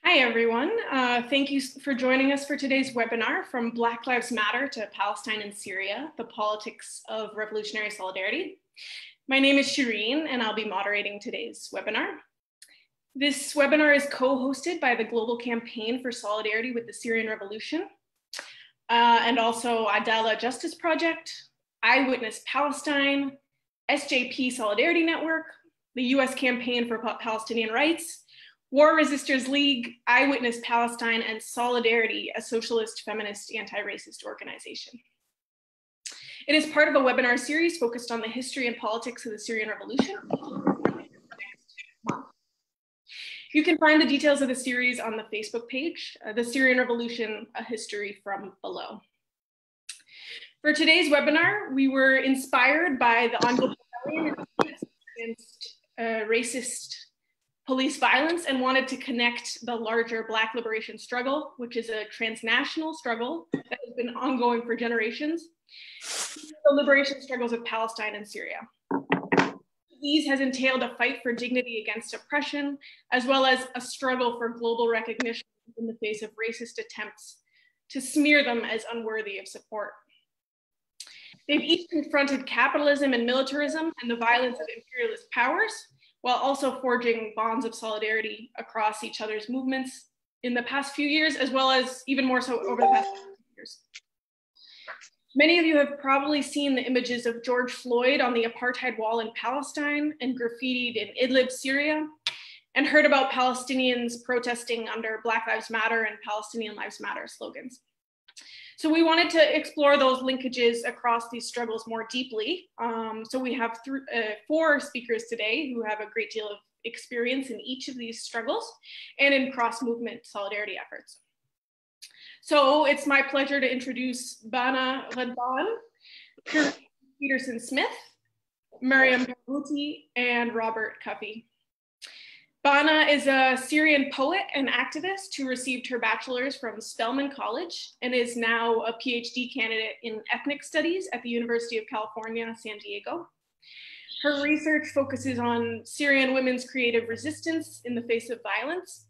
Hi, everyone. Thank you for joining us for today's webinar, From Black Lives Matter to Palestine and Syria, the Politics of Revolutionary Solidarity. My name is Shireen, and I'll be moderating today's webinar. This webinar is co-hosted by the Global Campaign for Solidarity with the Syrian Revolution, and also Ideological Justice Project, Eyewitness Palestine, SJP Solidarity Network, the US Campaign for Palestinian Rights, War Resisters League, Eyewitness Palestine, and Solidarity, a socialist, feminist, anti-racist organization. It is part of a webinar series focused on the history and politics of the Syrian Revolution. You can find the details of the series on the Facebook page, The Syrian Revolution, A History from Below. For today's webinar, we were inspired by the ongoing rebellion against racist police violence and wanted to connect the larger Black liberation struggle, which is a transnational struggle that has been ongoing for generations, the liberation struggles of Palestine and Syria. These has entailed a fight for dignity against oppression, as well as a struggle for global recognition in the face of racist attempts to smear them as unworthy of support. They've each confronted capitalism and militarism and the violence of imperialist powers, while also forging bonds of solidarity across each other's movements in the past few years, as well as even more so over the past few years. Many of you have probably seen the images of George Floyd on the apartheid wall in Palestine and graffitied in Idlib, Syria, and heard about Palestinians protesting under Black Lives Matter and Palestinian Lives Matter slogans. So we wanted to explore those linkages across these struggles more deeply. So we have four speakers today who have a great deal of experience in each of these struggles and in cross-movement solidarity efforts. So it's my pleasure to introduce Bana Radban, Peterson Smith, Mariam Barghouti, and Robert Cuffey. Bana is a Syrian poet and activist who received her bachelor's from Spelman College and is now a PhD candidate in ethnic studies at the University of California, San Diego. Her research focuses on Syrian women's creative resistance in the face of violence.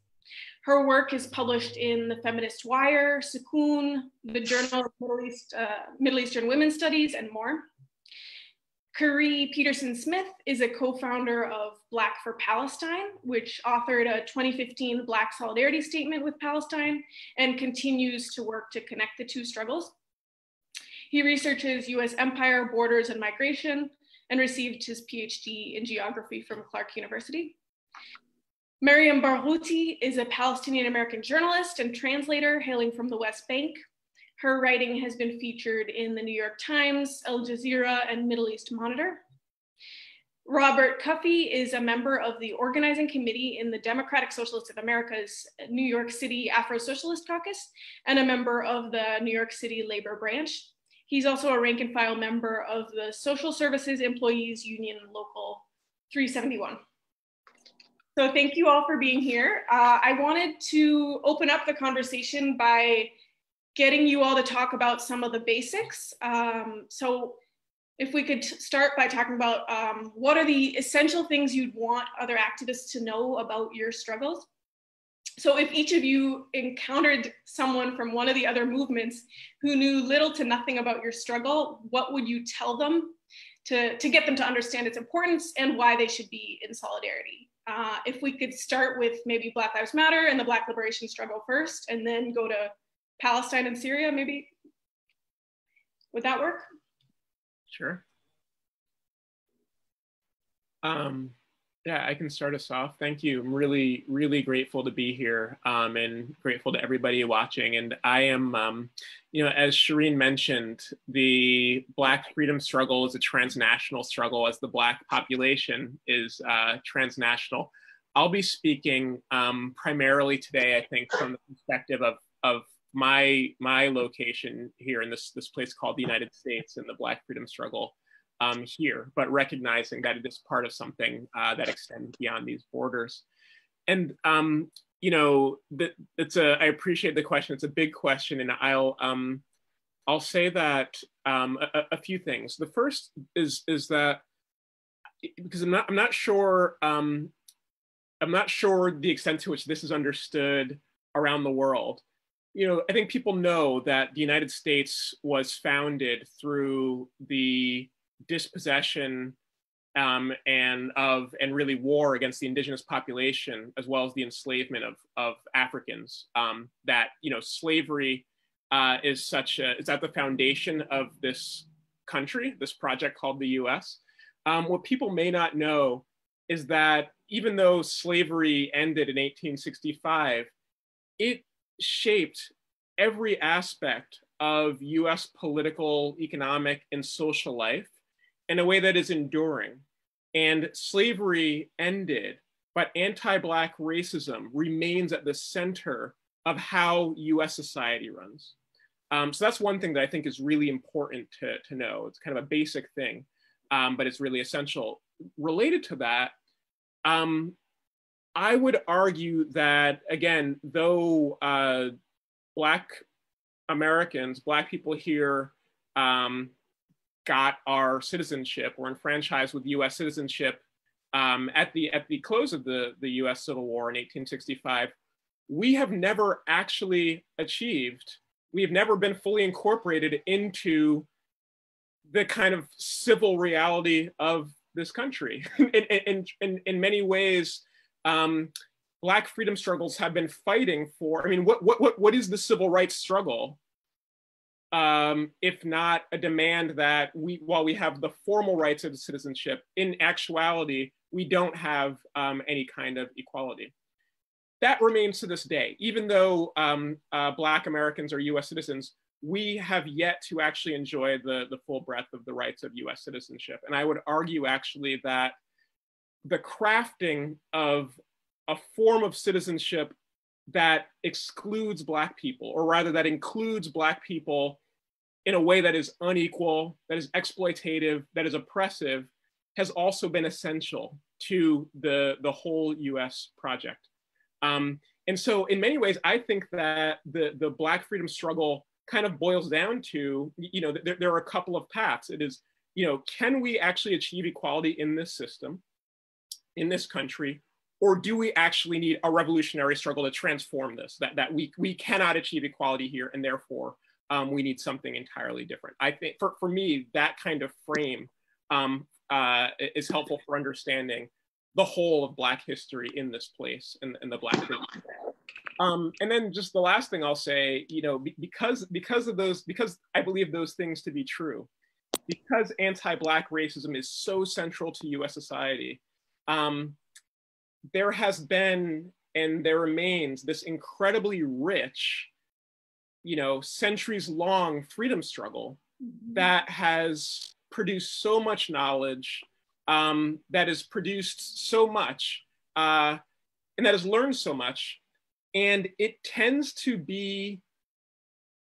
Her work is published in the Feminist Wire, Sukun, the Journal of Middle Eastern Women's Studies, and more. Currie Peterson Smith is a co-founder of Black for Palestine, which authored a 2015 Black Solidarity Statement with Palestine and continues to work to connect the two struggles. He researches US empire, borders, and migration, and received his PhD in geography from Clark University. Mariam Barghouti is a Palestinian American journalist and translator hailing from the West Bank. Her writing has been featured in the New York Times, Al Jazeera, and Middle East Monitor. Robert Cuffey is a member of the organizing committee in the Democratic Socialists of America's New York City Afro-Socialist Caucus and a member of the New York City Labor Branch. He's also a rank and file member of the Social Services Employees Union Local 371. So thank you all for being here. I wanted to open up the conversation by getting you all to talk about some of the basics. So if we could start by talking about what are the essential things you'd want other activists to know about your struggles. So if each of you encountered someone from one of the other movements who knew little to nothing about your struggle, what would you tell them to get them to understand its importance and why they should be in solidarity? If we could start with maybe Black Lives Matter and the Black liberation struggle first, and then go to Palestine and Syria, maybe? Would that work? Sure. Yeah, I can start us off. Thank you. I'm really, really grateful to be here and grateful to everybody watching. And I am, as Shireen mentioned, the Black freedom struggle is a transnational struggle as the Black population is transnational. I'll be speaking primarily today, I think, from the perspective of my location here in this place called the United States and the Black freedom struggle here, but recognizing that it is part of something that extends beyond these borders. And I appreciate the question. It's a big question, and I'll say that a few things. The first is that because I'm not sure I'm not sure the extent to which this is understood around the world. I think people know that the United States was founded through the dispossession and really war against the indigenous population, as well as the enslavement of Africans. That slavery is at the foundation of this country, this project called the U.S. What people may not know is that even though slavery ended in 1865, it shaped every aspect of US political, economic, and social life in a way that is enduring. And slavery ended, but anti-Black racism remains at the center of how US society runs. So that's one thing that I think is really important to know. It's kind of a basic thing, but it's really essential. Related to that, I would argue that, again, though Black Americans, Black people here got our citizenship, or enfranchised with US citizenship at the close of the US Civil War in 1865, we have never actually achieved, we have never been fully incorporated into the kind of civil reality of this country. In many ways, Black freedom struggles have been fighting for, what is the civil rights struggle? If not a demand that while we have the formal rights of citizenship, in actuality, we don't have any kind of equality. That remains to this day. Even though Black Americans are US citizens, we have yet to actually enjoy the full breadth of the rights of US citizenship. And I would argue actually that the crafting of a form of citizenship that excludes Black people, or rather that includes Black people in a way that is unequal, that is exploitative, that is oppressive, has also been essential to the whole US project. And so in many ways, I think that the Black freedom struggle kind of boils down to, there are a couple of paths. It is, can we actually achieve equality in this system, in this country, or do we actually need a revolutionary struggle to transform this, that we cannot achieve equality here, and therefore we need something entirely different. I think for me, that kind of frame is helpful for understanding the whole of Black history in this place, and the Black history. And then just the last thing I'll say, because I believe those things to be true, because anti-Black racism is so central to US society, there has been and there remains this incredibly rich, centuries-long freedom struggle that has produced so much knowledge, that has produced so much, and that has learned so much. And it tends to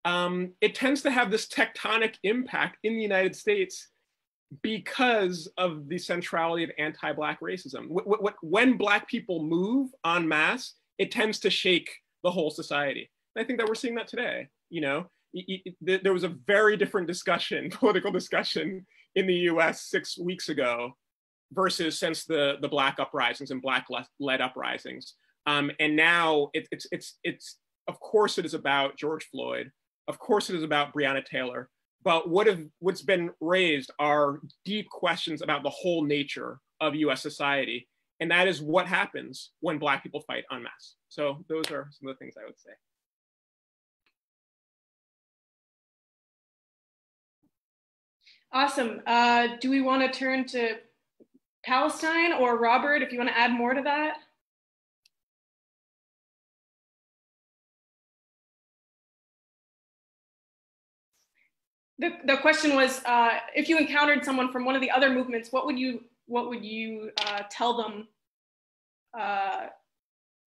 have this tectonic impact in the United States because of the centrality of anti-Black racism. When Black people move en masse, it tends to shake the whole society. And I think that we're seeing that today. There was a very different political discussion in the US 6 weeks ago versus since the Black uprisings and Black-led uprisings. And now it's of course it is about George Floyd. Of course it is about Breonna Taylor. But what's been raised are deep questions about the whole nature of US society. And that is what happens when Black people fight en masse. So those are some of the things I would say. Awesome. Do we want to turn to Palestine, or Robert, if you want to add more to that? The question was, if you encountered someone from one of the other movements, what would you tell them?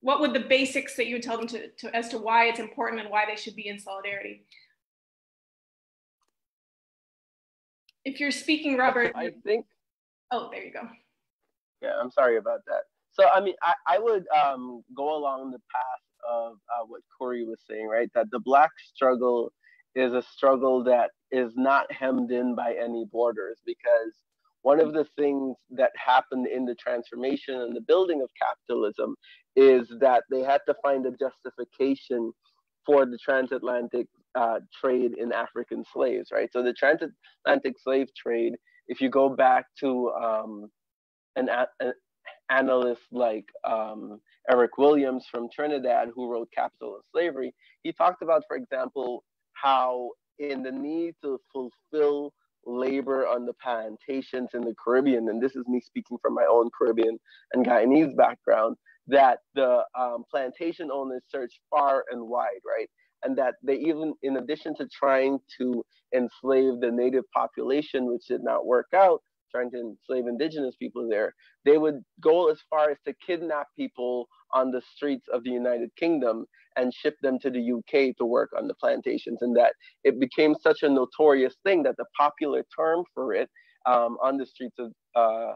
What would the basics that you would tell them as to why it's important and why they should be in solidarity? If you're speaking, Robert. I think. Oh, there you go. Yeah, I'm sorry about that. So, I would go along the path of what Corey was saying, right? That the Black struggle is a struggle that is not hemmed in by any borders, because one of the things that happened in the transformation and the building of capitalism is that they had to find a justification for the transatlantic trade in African slaves, right? So the transatlantic slave trade, if you go back to an analyst like Eric Williams from Trinidad, who wrote Capital and Slavery, he talked about, for example, how in the need to fulfill labor on the plantations in the Caribbean, and this is me speaking from my own Caribbean and Guyanese background, that the plantation owners searched far and wide, right? And that they even, in addition to trying to enslave the native population, which did not work out, trying to enslave indigenous people there, they would go as far as to kidnap people on the streets of the United Kingdom and ship them to the UK to work on the plantations. And that it became such a notorious thing that the popular term for it on the streets of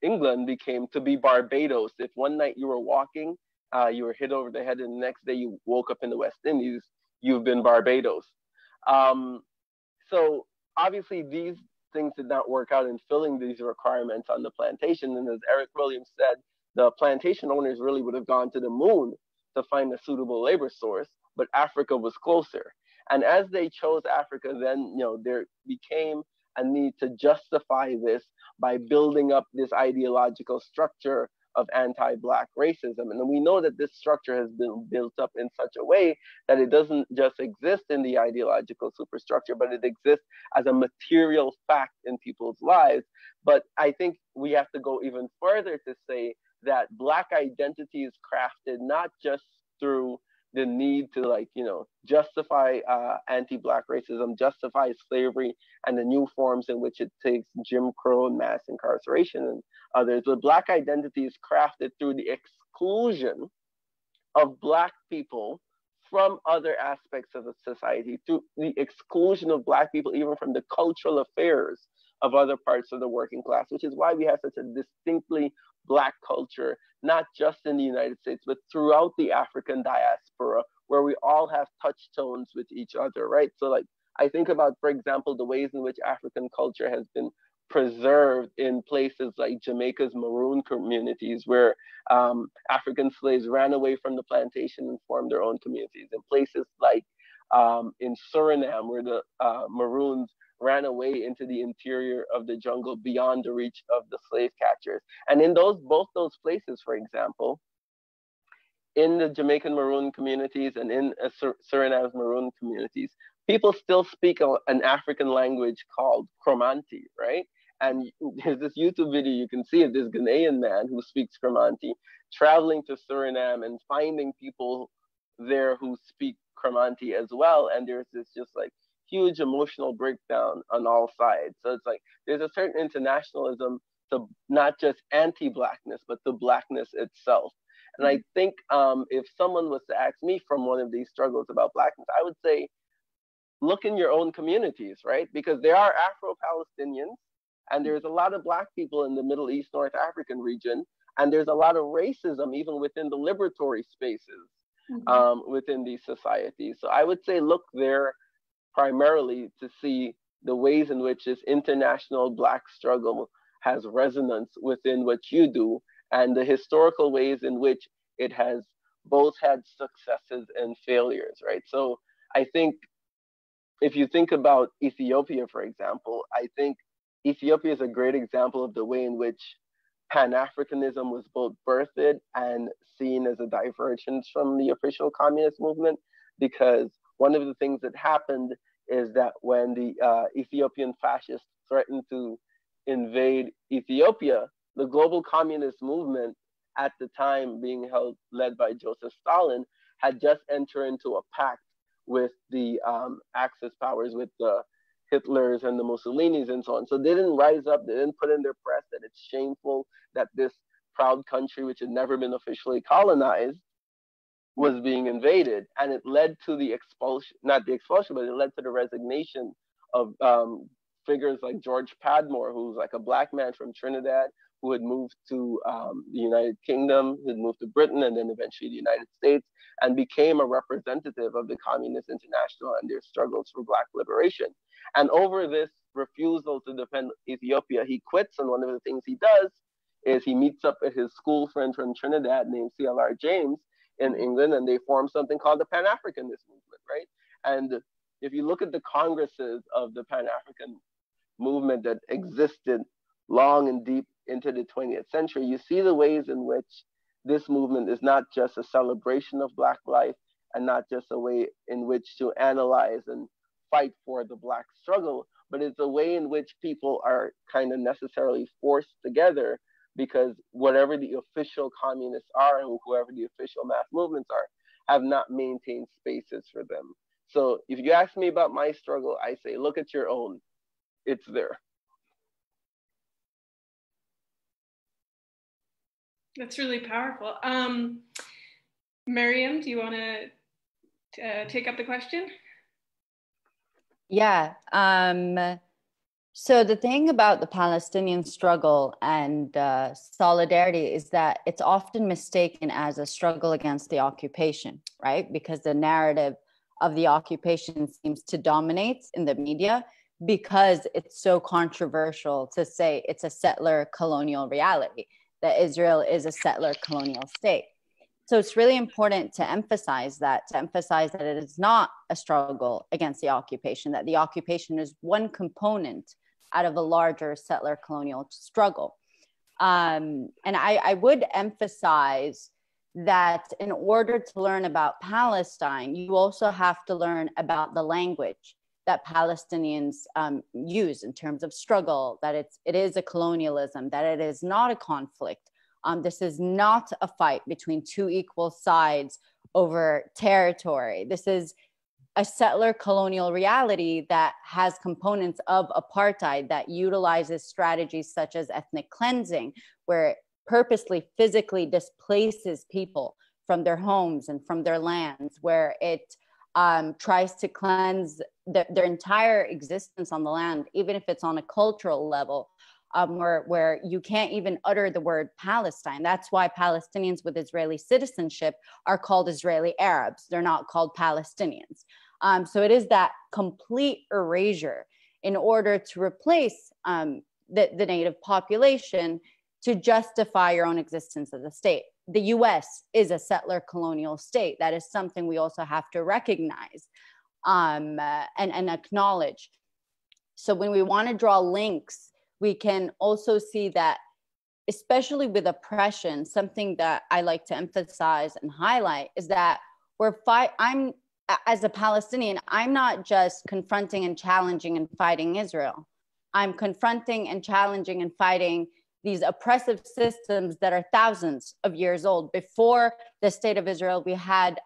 England became to be Barbados. If one night you were walking, you were hit over the head, and the next day you woke up in the West Indies, you've been Barbados. So obviously these things did not work out in filling these requirements on the plantation. And as Eric Williams said, the plantation owners really would have gone to the moon to find a suitable labor source, but Africa was closer. And as they chose Africa, then there became a need to justify this by building up this ideological structure of anti-Black racism. And we know that this structure has been built up in such a way that it doesn't just exist in the ideological superstructure, but it exists as a material fact in people's lives. But I think we have to go even further to say that Black identity is crafted not just through the need to justify anti-Black racism, justify slavery and the new forms in which it takes, Jim Crow and mass incarceration and others. But Black identity is crafted through the exclusion of Black people from other aspects of the society, through the exclusion of Black people even from the cultural affairs of other parts of the working class, which is why we have such a distinctly Black culture, not just in the United States, but throughout the African diaspora, where we all have touchstones with each other, right? So I think about, for example, the ways in which African culture has been preserved in places like Jamaica's maroon communities, where African slaves ran away from the plantation and formed their own communities. In places like in Suriname, where the maroons ran away into the interior of the jungle beyond the reach of the slave catchers. And in both those places, for example, in the Jamaican maroon communities and in Suriname's maroon communities, people still speak an African language called Cromanti, right? And there's this YouTube video you can see of this Ghanaian man who speaks Cromanti traveling to Suriname and finding people there who speak Cromanti as well. And there's this just huge emotional breakdown on all sides. So it's there's a certain internationalism to not just anti-Blackness, but to Blackness itself. And I think if someone was to ask me from one of these struggles about Blackness, I would say, look in your own communities, right? Because there are Afro-Palestinians, and there's a lot of Black people in the Middle East, North African region, and there's a lot of racism even within the liberatory spaces within these societies. So I would say look there primarily to see the ways in which this international Black struggle has resonance within what you do, and the historical ways in which it has both had successes and failures, right? So I think if you think about Ethiopia, for example, I think Ethiopia is a great example of the way in which Pan-Africanism was both birthed and seen as a divergence from the official communist movement, because one of the things that happened is that when the Ethiopian fascists threatened to invade Ethiopia, the global communist movement at the time being led by Joseph Stalin had just entered into a pact with the Axis powers, with the Hitlers and the Mussolinis and so on. So they didn't rise up, they didn't put in their press that it's shameful that this proud country, which had never been officially colonized, was being invaded. And it led to the expulsion, not the expulsion, but it led to the resignation of figures like George Padmore, who's a Black man from Trinidad, who had moved to the United Kingdom, who had moved to Britain, and then eventually the United States, and became a representative of the Communist International and their struggles for Black liberation. And over this refusal to defend Ethiopia, he quits, and one of the things he does is he meets up with his school friend from Trinidad named C.L.R. James in England, and they form something called the Pan-Africanist movement, right? And if you look at the congresses of the Pan-African movement that existed long and deep into the 20th century, you see the ways in which this movement is not just a celebration of Black life and not just a way in which to analyze and fight for the Black struggle, but it's a way in which people are kind of necessarily forced together, because whatever the official communists are and whoever the official mass movements are have not maintained spaces for them. So if you ask me about my struggle, I say, look at your own. It's there. That's really powerful. Miriam, do you want to take up the question? Yeah. So the thing about the Palestinian struggle and solidarity is that it's often mistaken as a struggle against the occupation, right? Because the narrative of the occupation seems to dominate in the media, because it's so controversial to say it's a settler colonial reality, that Israel is a settler colonial state. So it's really important to emphasize that it is not a struggle against the occupation, that the occupation is one component out of a larger settler colonial struggle. And I would emphasize that in order to learn about Palestine, you also have to learn about the language that Palestinians use in terms of struggle, that it is a colonialism, that it is not a conflict. This is not a fight between two equal sides over territory. This is a settler colonial reality that has components of apartheid, that utilizes strategies such as ethnic cleansing, where it purposely physically displaces people from their homes and from their lands, where it tries to cleanse their entire existence on the land, even if it's on a cultural level, where you can't even utter the word Palestine. That's why Palestinians with Israeli citizenship are called Israeli Arabs. They're not called Palestinians. So it is that complete erasure in order to replace the native population to justify your own existence as a state. The US is a settler colonial state. That is something we also have to recognize and acknowledge. So when we want to draw links, we can also see that, especially with oppression, something that I like to emphasize and highlight is that as a Palestinian, I'm not just confronting and challenging and fighting Israel. I'm confronting and challenging and fighting these oppressive systems that are thousands of years old. Before the state of Israel, we had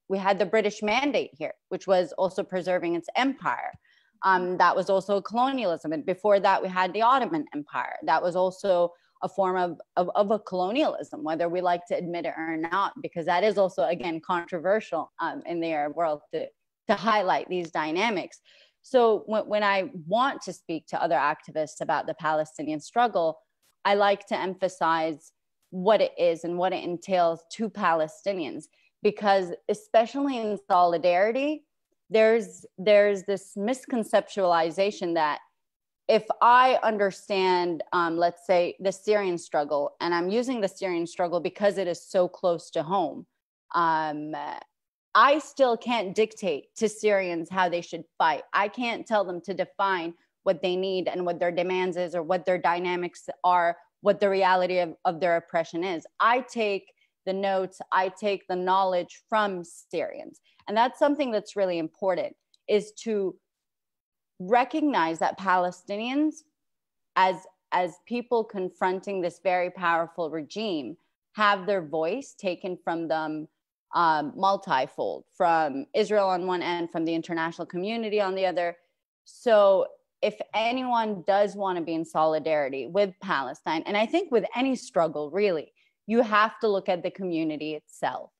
the British Mandate here, which was also preserving its empire. That was also colonialism. And before that, we had the Ottoman Empire. That was also a form of a colonialism, whether we like to admit it or not, because that is also, again, controversial in the Arab world to highlight these dynamics. So when I want to speak to other activists about the Palestinian struggle, I like to emphasize what it is and what it entails to Palestinians, because especially in solidarity, there's this misconceptualization that if I understand, let's say, the Syrian struggle, and I'm using the Syrian struggle because it is so close to home, I still can't dictate to Syrians how they should fight. I can't tell them to define what they need and what their demands is, or what their dynamics are, what the reality of their oppression is. I take the notes, I take the knowledge from Syrians. And that's something that's really important, is to recognize that Palestinians, as people confronting this very powerful regime, have their voice taken from them multifold, from Israel on one end, from the international community on the other. So if anyone does want to be in solidarity with Palestine, and I think with any struggle, really, you have to look at the community itself.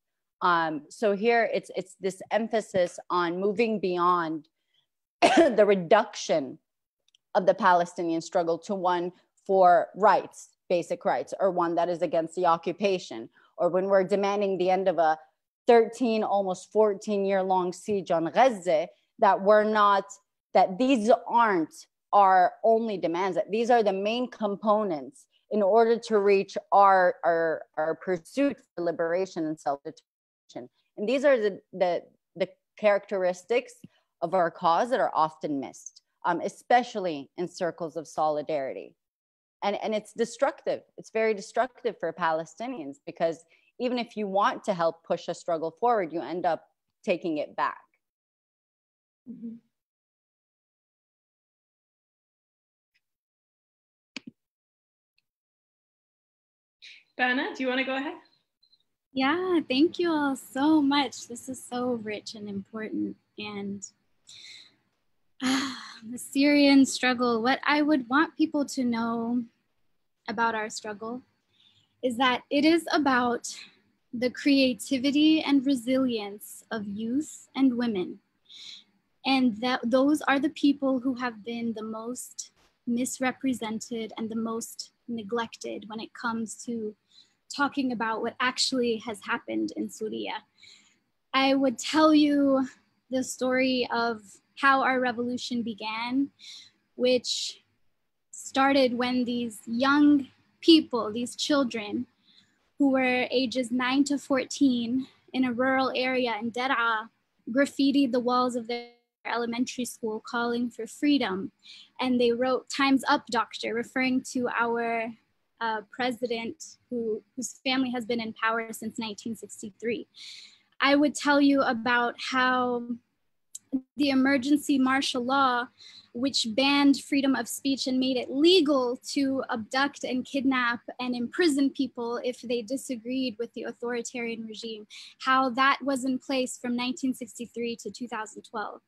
So here it's this emphasis on moving beyond the reduction of the Palestinian struggle to one for rights, basic rights, or one that is against the occupation, or when we're demanding the end of a 13, almost 14-year-long siege on Gaza, that these aren't our only demands, that these are the main components in order to reach our pursuit for liberation and self-determination. And these are the characteristics of our cause that are often missed, especially in circles of solidarity. And it's destructive. It's very destructive for Palestinians, because even if you want to help push a struggle forward, you end up taking it back. Mm-hmm. Dana, do you want to go ahead? Yeah, thank you all so much. This is so rich and important. And the Syrian struggle, what I would want people to know about our struggle is that it is about the creativity and resilience of youth and women. And that those are the people who have been the most misrepresented and the most neglected when it comes to talking about what actually has happened in Syria. I would tell you the story of how our revolution began, which started when these young people, these children who were ages 9 to 14 in a rural area in Daraa, graffitied the walls of their elementary school calling for freedom. And they wrote "Time's Up, Doctor," referring to our president whose family has been in power since 1963. I would tell you about how the emergency martial law, which banned freedom of speech and made it legal to abduct and kidnap and imprison people if they disagreed with the authoritarian regime, how that was in place from 1963 to 2012.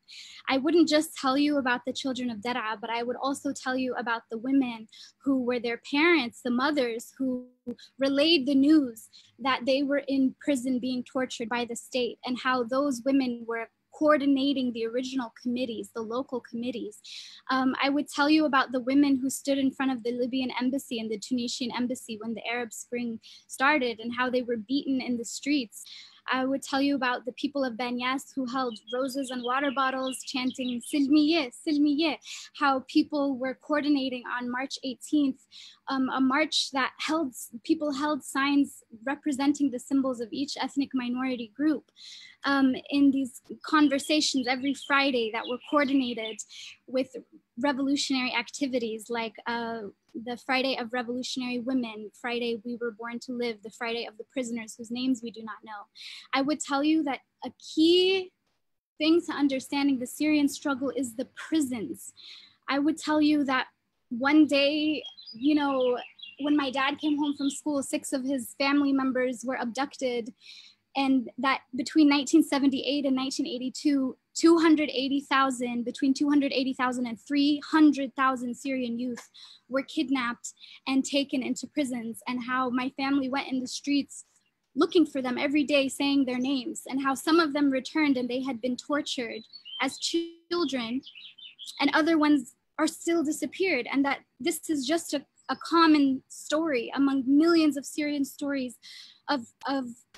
I wouldn't just tell you about the children of Daraa, but I would also tell you about the women who were their parents, the mothers who relayed the news that they were in prison being tortured by the state, and how those women were coordinating the original committees, the local committees. I would tell you about the women who stood in front of the Libyan embassy and the Tunisian embassy when the Arab Spring started, and how they were beaten in the streets. I would tell you about the people of Banyas who held roses and water bottles chanting "Silmiye, Silmiye," how people were coordinating on March 18th, a march that people held signs representing the symbols of each ethnic minority group. In these conversations every Friday that were coordinated with revolutionary activities like the Friday of Revolutionary Women, Friday We Were Born to Live, the Friday of the prisoners whose names we do not know. I would tell you that a key thing to understanding the Syrian struggle is the prisons. I would tell you that one day, you know, when my dad came home from school, 6 of his family members were abducted, and that between 1978 and 1982, between 280,000 and 300,000 Syrian youth were kidnapped and taken into prisons, and how my family went in the streets looking for them every day, saying their names, and how some of them returned and they had been tortured as children, and other ones are still disappeared. And that this is just a common story among millions of Syrian stories of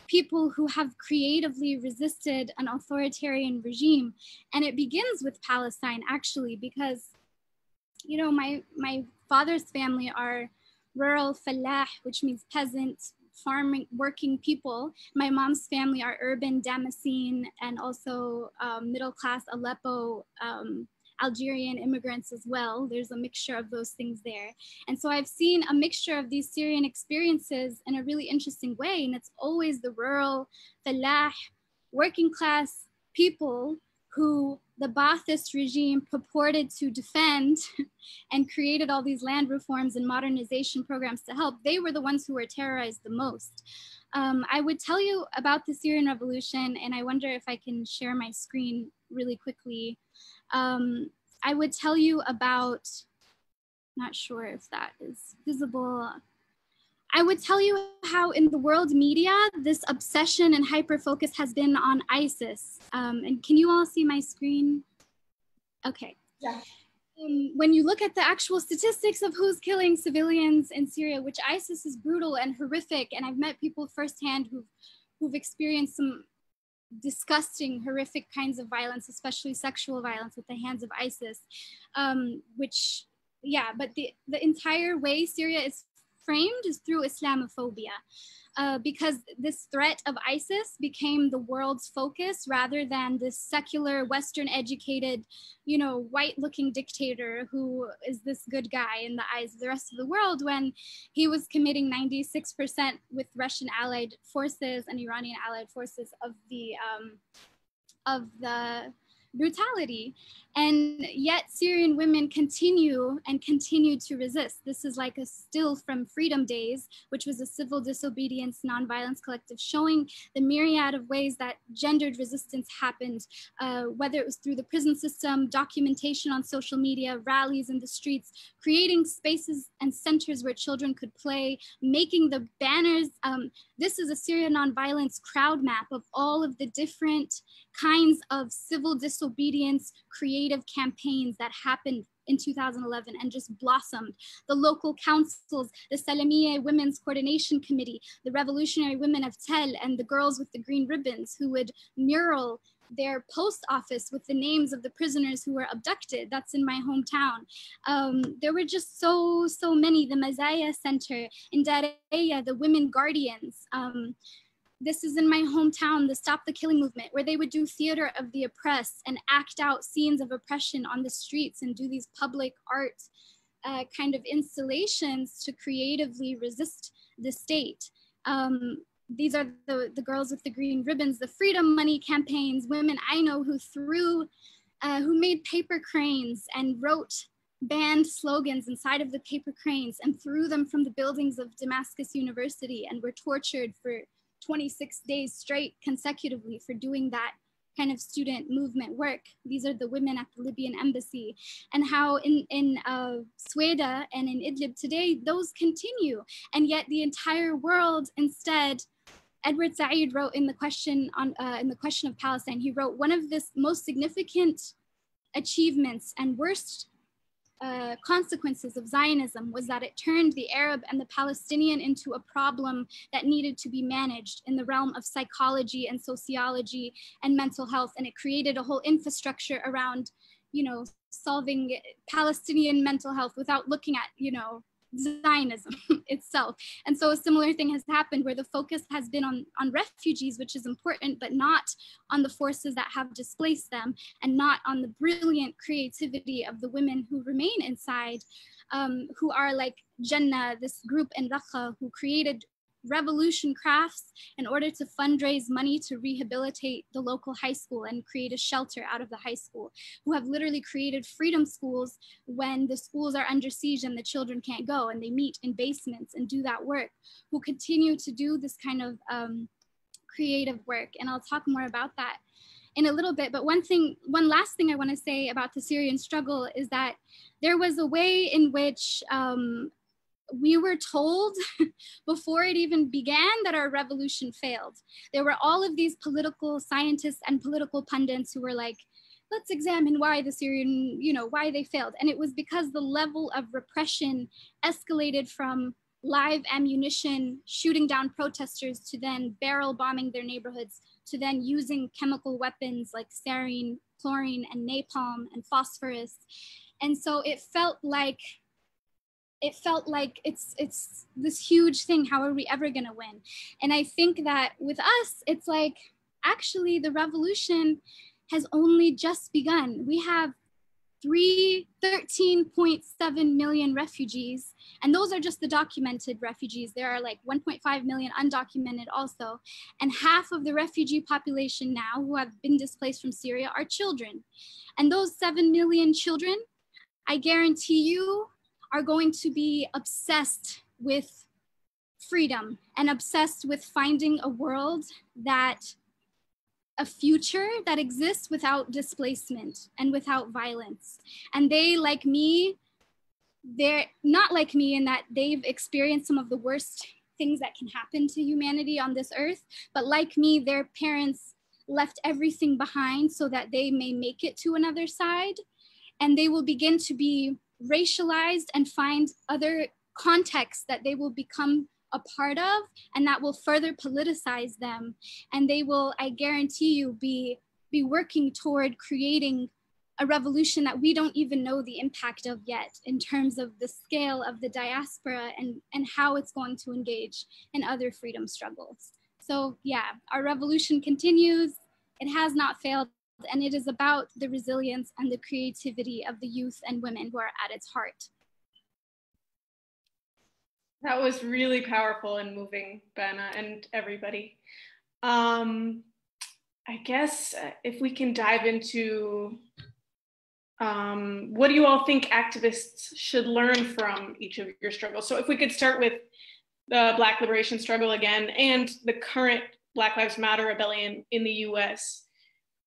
people who have creatively resisted an authoritarian regime. And it begins with Palestine, actually, because, you know, my father's family are rural fallah, which means peasant, farming, working people. My mom's family are urban Damascene and also middle-class Aleppo, Algerian immigrants as well. There's a mixture of those things there. And so I've seen a mixture of these Syrian experiences in a really interesting way. And it's always the rural, fallah, working class people who the Ba'athist regime purported to defend and created all these land reforms and modernization programs to help. They were the ones who were terrorized the most. I would tell you about the Syrian Revolution, and I wonder if I can share my screen really quickly. I would tell you about, not sure if that is visible. I would tell you how in the world media, this obsession and hyper-focus has been on ISIS. And can you all see my screen? Okay. Yeah. when you look at the actual statistics of who's killing civilians in Syria, which ISIS is brutal and horrific, and I've met people firsthand who've experienced some disgusting, horrific kinds of violence, especially sexual violence at the hands of ISIS, which, yeah, but the entire way Syria is framed is through Islamophobia. Because this threat of ISIS became the world's focus rather than this secular, Western educated, you know, white looking dictator who is this good guy in the eyes of the rest of the world, when he was committing 96% with Russian allied forces and Iranian allied forces of the brutality. And yet Syrian women continue to resist. This is like a still from Freedom Days, which was a civil disobedience, nonviolence collective, showing the myriad of ways that gendered resistance happened, whether it was through the prison system, documentation on social media, rallies in the streets, creating spaces and centers where children could play, making the banners. This is a Syria nonviolence crowd map of all of the different kinds of civil disobedience creative campaigns that happened in 2011 and just blossomed. The local councils, the Salamieh Women's Coordination Committee, the Revolutionary Women of Tel, and the girls with the green ribbons who would mural their post office with the names of the prisoners who were abducted. That's in my hometown. There were just so many. The Mazaya Center in Daraya, the Women Guardians. This is in my hometown, the Stop the Killing movement, where they would do theater of the oppressed and act out scenes of oppression on the streets and do these public art kind of installations to creatively resist the state. These are the girls with the green ribbons, the freedom money campaigns, women I know who made paper cranes and wrote banned slogans inside of the paper cranes and threw them from the buildings of Damascus University and were tortured for 26 days straight consecutively for doing that kind of student movement work. These are the women at the Libyan embassy, and how in Sweda and in Idlib today, those continue. And yet the entire world instead, Edward Said wrote in the question of Palestine, he wrote, one of the most significant achievements and worst consequences of Zionism was that it turned the Arab and the Palestinian into a problem that needed to be managed in the realm of psychology and sociology and mental health. And it created a whole infrastructure around, you know, solving Palestinian mental health without looking at, you know, Zionism itself. And so a similar thing has happened where the focus has been on refugees, which is important, but not on the forces that have displaced them, and not on the brilliant creativity of the women who remain inside, who are like Jannah, this group in Raqqa, who created revolution crafts in order to fundraise money to rehabilitate the local high school and create a shelter out of the high school, who have literally created freedom schools when the schools are under siege and the children can't go, and they meet in basements and do that work, who continue to do this kind of creative work. And I'll talk more about that in a little bit. But one last thing I want to say about the Syrian struggle is that there was a way in which we were told before it even began that our revolution failed. There were all of these political scientists and political pundits who were like, let's examine why the Syrian, you know, why they failed. And it was because the level of repression escalated from live ammunition, shooting down protesters, to then barrel bombing their neighborhoods, to then using chemical weapons like sarin, chlorine, and napalm and phosphorus. And so it felt like it's this huge thing. How are we ever gonna win? And I think that with us, it's like, actually the revolution has only just begun. We have 13.7 million refugees, and those are just the documented refugees. There are like 1.5 million undocumented also. And half of the refugee population now who have been displaced from Syria are children. And those 7 million children, I guarantee you, are going to be obsessed with freedom and obsessed with finding a world a future that exists without displacement and without violence. And they, like me, they're not like me in that they've experienced some of the worst things that can happen to humanity on this earth, but like me, their parents left everything behind so that they may make it to another side. and they will begin to be racialized and find other contexts that they will become a part of, and that will further politicize them. And they will, I guarantee you, be working toward creating a revolution that we don't even know the impact of yet, in terms of the scale of the diaspora and how it's going to engage in other freedom struggles. So yeah, our revolution continues. It has not failed, and it is about the resilience and the creativity of the youth and women who are at its heart. That was really powerful and moving, Bana, and everybody. I guess if we can dive into what do you all think activists should learn from each of your struggles? So if we could start with the Black liberation struggle again and the current Black Lives Matter rebellion in the US,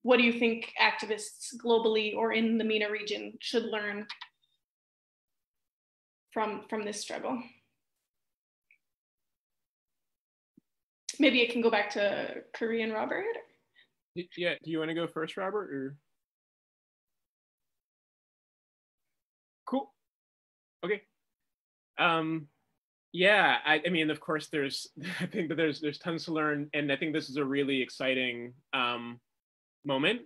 what do you think activists globally or in the MENA region should learn from this struggle? Maybe it can go back to Korean Robert. Yeah, do you want to go first, Robert? Or? Cool. Okay. Yeah, I mean, of course, I think that there's tons to learn, and I think this is a really exciting moment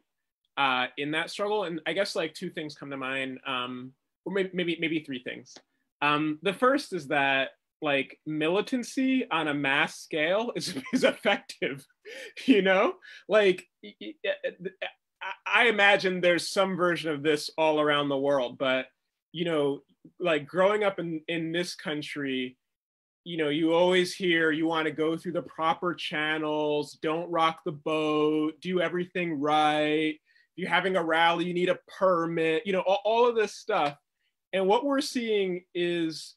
in that struggle. And I guess like two things come to mind, or maybe three things. The first is that like militancy on a mass scale is effective, you know? Like, I imagine there's some version of this all around the world, but, you know, like growing up in this country, you know, you always hear you want to go through the proper channels, don't rock the boat, do everything right. If you're having a rally, you need a permit, you know, all of this stuff. And what we're seeing is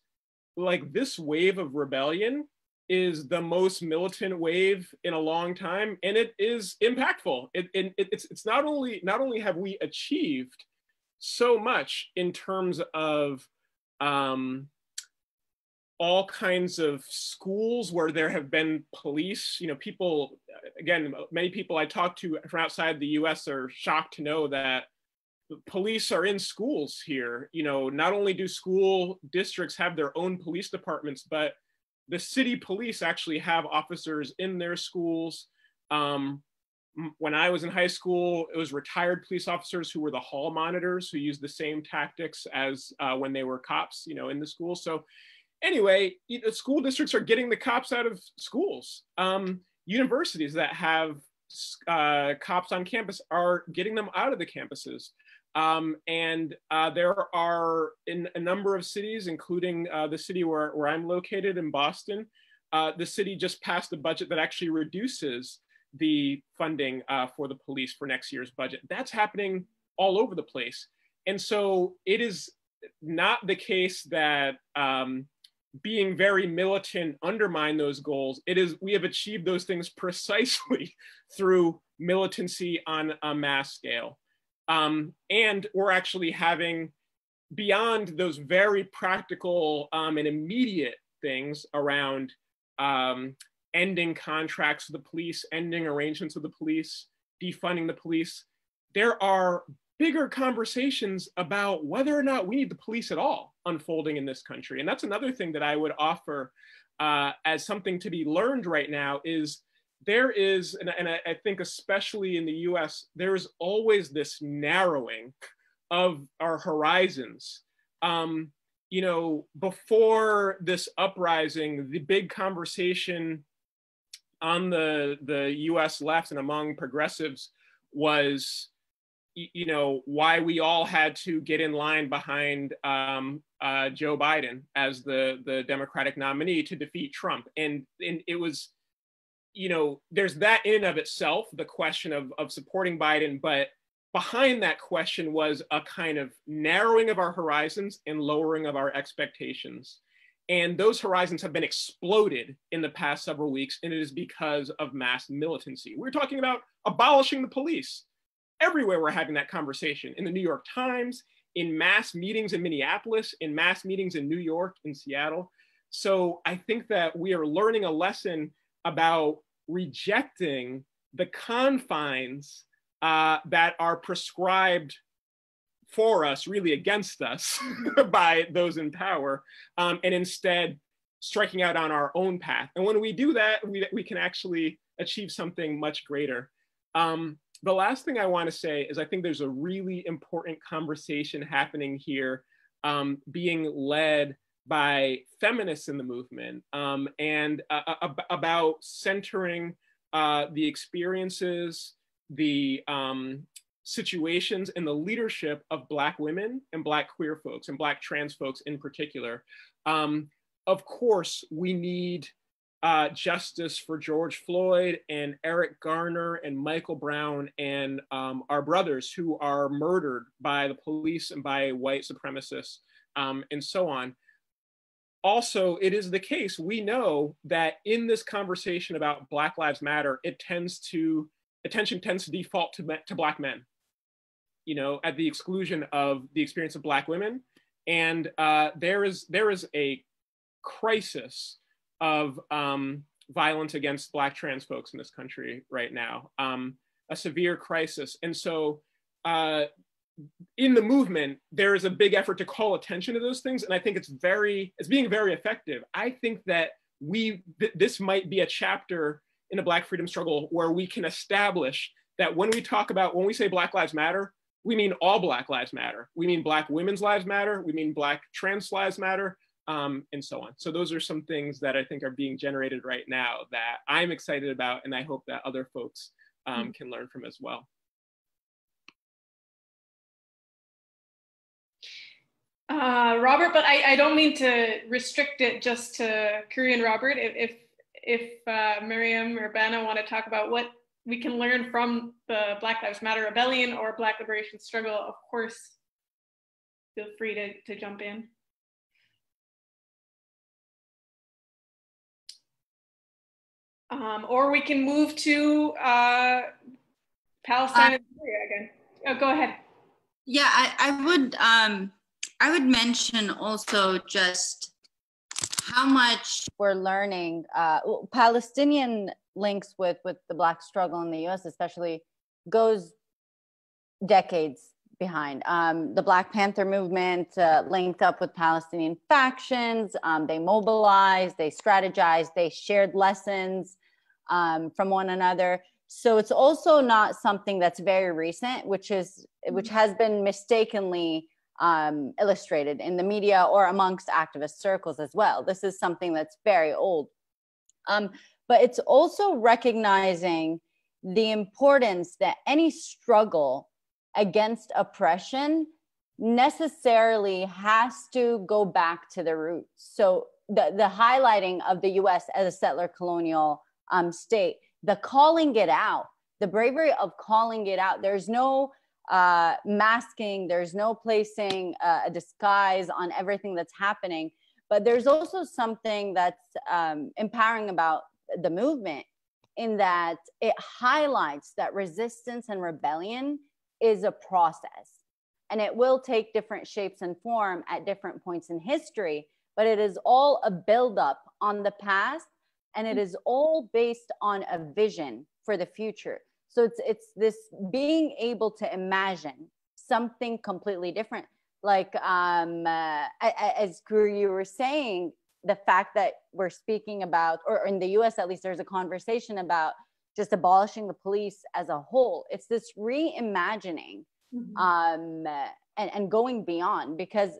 like this wave of rebellion is the most militant wave in a long time, and it is impactful. It's not only have we achieved so much in terms of all kinds of schools where there have been police, you know, people, again, many people I talk to from outside the US are shocked to know that police are in schools here. You know, not only do school districts have their own police departments, but the city police actually have officers in their schools. When I was in high school, it was retired police officers who were the hall monitors who used the same tactics as when they were cops, you know, in the school. So anyway, school districts are getting the cops out of schools. Universities that have cops on campus are getting them out of the campuses. There are in a number of cities, including the city where I'm located in Boston, the city just passed a budget that actually reduces the funding for the police for next year's budget. That's happening all over the place. And so it is not the case that being very militant undermine those goals. It is, we have achieved those things precisely through militancy on a mass scale. And we're actually having, beyond those very practical and immediate things around ending contracts with the police, ending arrangements with the police, defunding the police, there are bigger conversations about whether or not we need the police at all unfolding in this country. And that's another thing that I would offer as something to be learned right now is there is, and I think especially in the US, there's always this narrowing of our horizons. You know, before this uprising, the big conversation on the US left and among progressives was, you know, why we all had to get in line behind Joe Biden as the Democratic nominee to defeat Trump. And it was, you know, there's that in and of itself, the question of supporting Biden, but behind that question was a kind of narrowing of our horizons and lowering of our expectations. And those horizons have been exploded in the past several weeks, and it is because of mass militancy. We're talking about abolishing the police. Everywhere we're having that conversation, in the New York Times, in mass meetings in Minneapolis, in mass meetings in New York, in Seattle. So I think that we are learning a lesson about rejecting the confines that are prescribed for us, really against us by those in power, and instead striking out on our own path. And when we do that, we can actually achieve something much greater. The last thing I want to say is I think there's a really important conversation happening here, being led by feminists in the movement, and about centering the experiences, the situations, and the leadership of Black women and Black queer folks and Black trans folks in particular. Of course, we need justice for George Floyd and Eric Garner and Michael Brown and our brothers who are murdered by the police and by white supremacists, and so on. Also, it is the case, we know that in this conversation about Black Lives Matter, attention tends to default to Black men, you know, at the exclusion of the experience of Black women. And there is a crisis of violence against Black trans folks in this country right now, a severe crisis. And so in the movement, there is a big effort to call attention to those things. And I think it's being very effective. I think that this might be a chapter in the Black freedom struggle where we can establish that when we say Black Lives Matter, we mean all Black lives matter. We mean Black women's lives matter. We mean Black trans lives matter, and so on. So those are some things that I think are being generated right now that I'm excited about, and I hope that other folks can learn from as well. Robert, but I don't mean to restrict it just to Korean Robert. If Miriam or Bana want to talk about what we can learn from the Black Lives Matter rebellion or Black liberation struggle, of course, feel free to jump in. Or we can move to Palestine and Syria again. Oh, go ahead. Yeah, I would mention also just how much we're learning. Palestinian links with the Black struggle in the US especially goes decades behind. The Black Panther movement linked up with Palestinian factions. They mobilized, they strategized, they shared lessons from one another. So it's also not something that's very recent, which has been mistakenly illustrated in the media or amongst activist circles as well. This is something that's very old. But it's also recognizing the importance that any struggle against oppression necessarily has to go back to the roots. So the highlighting of the US as a settler colonial state, the calling it out, the bravery of calling it out. There's no masking, there's no placing a disguise on everything that's happening, but there's also something that's empowering about the movement in that it highlights that resistance and rebellion is a process, and it will take different shapes and form at different points in history, but it is all a buildup on the past, and it is all based on a vision for the future. So it's this being able to imagine something completely different. Like as Guru, you were saying, the fact that we're speaking about, or in the US at least, there's a conversation about just abolishing the police as a whole. It's this reimagining and going beyond, because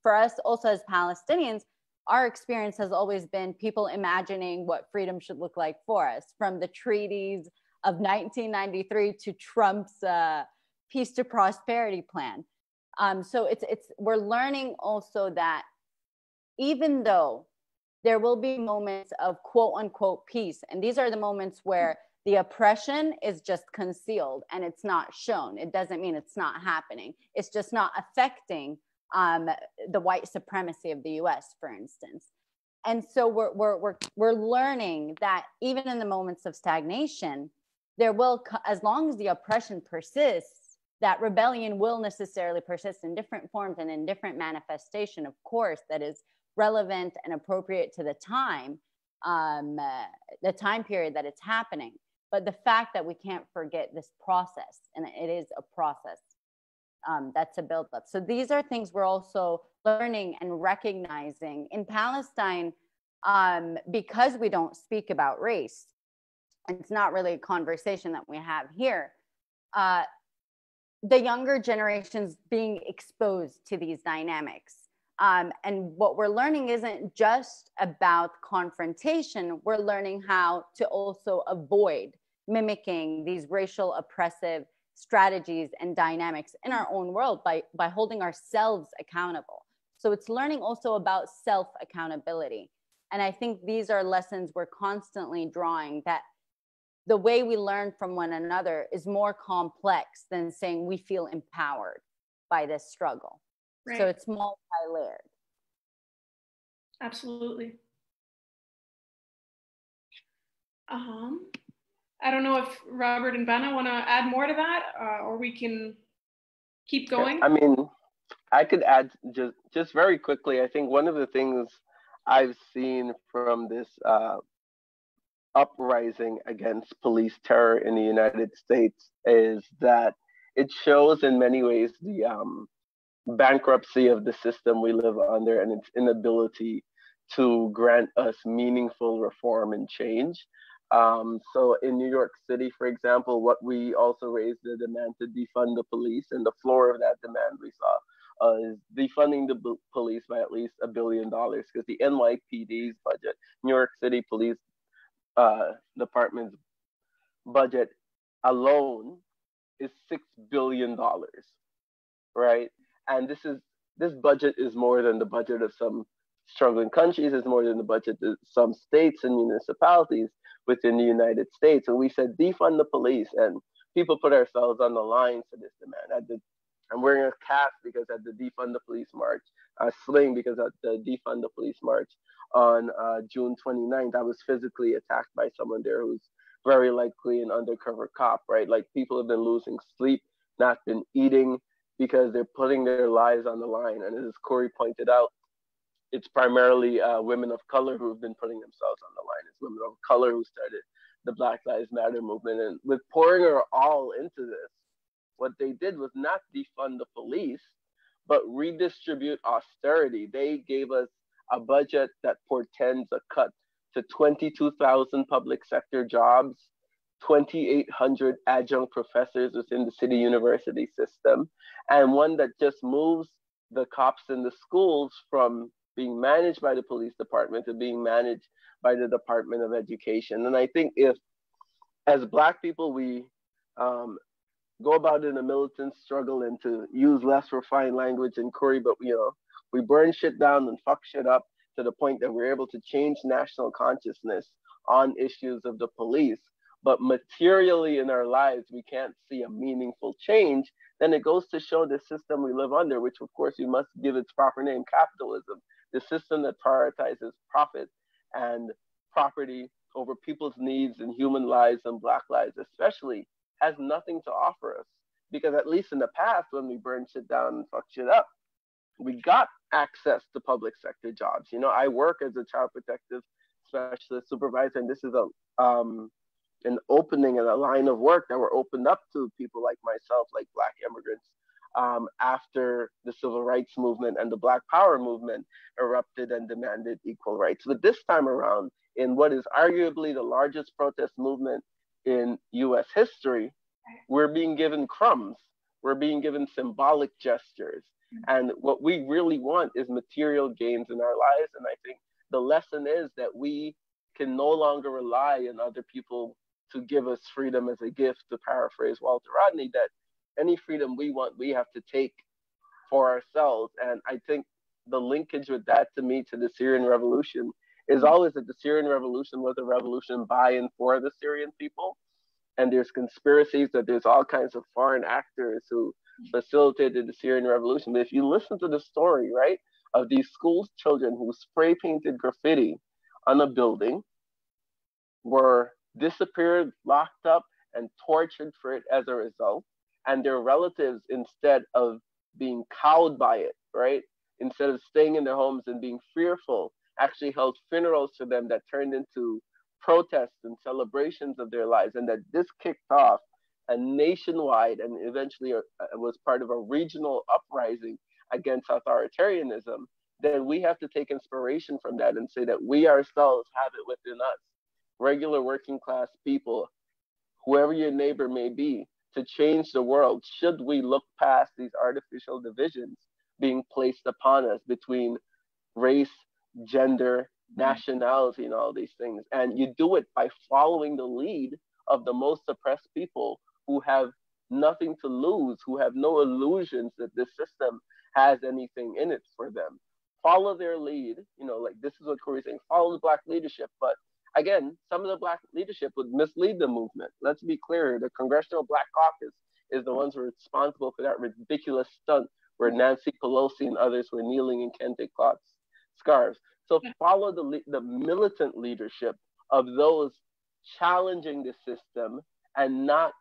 for us also as Palestinians, our experience has always been people imagining what freedom should look like for us, from the treaties of 1993 to Trump's peace to prosperity plan. So we're learning also that even though there will be moments of quote unquote peace, and these are the moments where the oppression is just concealed and it's not shown. It doesn't mean it's not happening. It's just not affecting the white supremacy of the US, for instance. And so we're learning that even in the moments of stagnation, there will, as long as the oppression persists, that rebellion will necessarily persist in different forms and in different manifestation, of course, that is relevant and appropriate to the time period that it's happening. But the fact that we can't forget this process, and it is a process. that's a buildup. So these are things we're also learning and recognizing in Palestine, because we don't speak about race. It's not really a conversation that we have here. The younger generations being exposed to these dynamics. And what we're learning isn't just about confrontation, we're learning how to also avoid mimicking these racial oppressive strategies and dynamics in our own world by holding ourselves accountable. So it's learning also about self-accountability. And I think these are lessons we're constantly drawing, that the way we learn from one another is more complex than saying we feel empowered by this struggle. Right. So it's multi-layered. Absolutely. I don't know if Robert and Benna want to add more to that, or we can keep going. I mean, I could add just very quickly. I think one of the things I've seen from this uprising against police terror in the United States is that it shows in many ways the bankruptcy of the system we live under and its inability to grant us meaningful reform and change. So in New York City, for example, what we also raised the demand to defund the police, and the floor of that demand we saw is defunding the police by at least $1 billion, because the NYPD's budget, New York City Police Department's budget alone is $6 billion, right? And this budget is more than the budget of some struggling countries, is more than the budget of some states and municipalities within the United States. And we said defund the police, and people put ourselves on the line for this demand. I'm wearing a cap because at the defund the police march, a sling because at the defund the police march on June 29th, I was physically attacked by someone there who's very likely an undercover cop, right? Like, people have been losing sleep, not been eating, because they're putting their lives on the line. And as Corey pointed out, it's primarily women of color who have been putting themselves on the line. It's women of color who started the Black Lives Matter movement. And with pouring her all into this, what they did was not defund the police, but redistribute austerity. They gave us a budget that portends a cut to 22,000 public sector jobs, 2,800 adjunct professors within the city university system, and one that just moves the cops in the schools from being managed by the police department to being managed by the Department of Education. And I think if, as Black people, we go about in a militant struggle and to use less refined language and Corey, but we burn shit down and fuck shit up to the point that we're able to change national consciousness on issues of the police, but materially in our lives, we can't see a meaningful change, then it goes to show the system we live under, which of course you must give its proper name, capitalism, the system that prioritizes profit and property over people's needs and human lives and Black lives especially, has nothing to offer us. Because at least in the past, when we burned shit down and fucked shit up, we got access to public sector jobs. I work as a child protective specialist supervisor, and this is an opening and a line of work that were opened up to people like myself, like Black immigrants, after the civil rights movement and the Black Power movement erupted and demanded equal rights. But this time around, in what is arguably the largest protest movement in US history, we're being given crumbs. We're being given symbolic gestures. And what we really want is material gains in our lives. And I think the lesson is that we can no longer rely on other people to give us freedom as a gift, to paraphrase Walter Rodney, that any freedom we want, we have to take for ourselves. And I think the linkage with that, to me, to the Syrian Revolution is always that the Syrian Revolution was a revolution by and for the Syrian people. And there's conspiracies that there's all kinds of foreign actors who facilitated the Syrian Revolution. But if you listen to the story, right, of these school children who spray painted graffiti on a building, were disappeared, locked up, and tortured for it as a result, and their relatives, instead of being cowed by it, right, instead of staying in their homes and being fearful, actually held funerals for them that turned into protests and celebrations of their lives, and that this kicked off and nationwide, and eventually was part of a regional uprising against authoritarianism, then we have to take inspiration from that and say that we ourselves have it within us, regular working class people, whoever your neighbor may be, to change the world. Should we look past these artificial divisions being placed upon us between race, gender, nationality, and all these things? And you do it by following the lead of the most oppressed people who have nothing to lose, who have no illusions that this system has anything in it for them. Follow their lead, like this is what Corey's saying, follow the Black leadership. But again, some of the Black leadership would mislead the movement. Let's be clear, the Congressional Black Caucus is the ones who are responsible for that ridiculous stunt where Nancy Pelosi and others were kneeling in kente cloth scarves. So follow the militant leadership of those challenging the system and not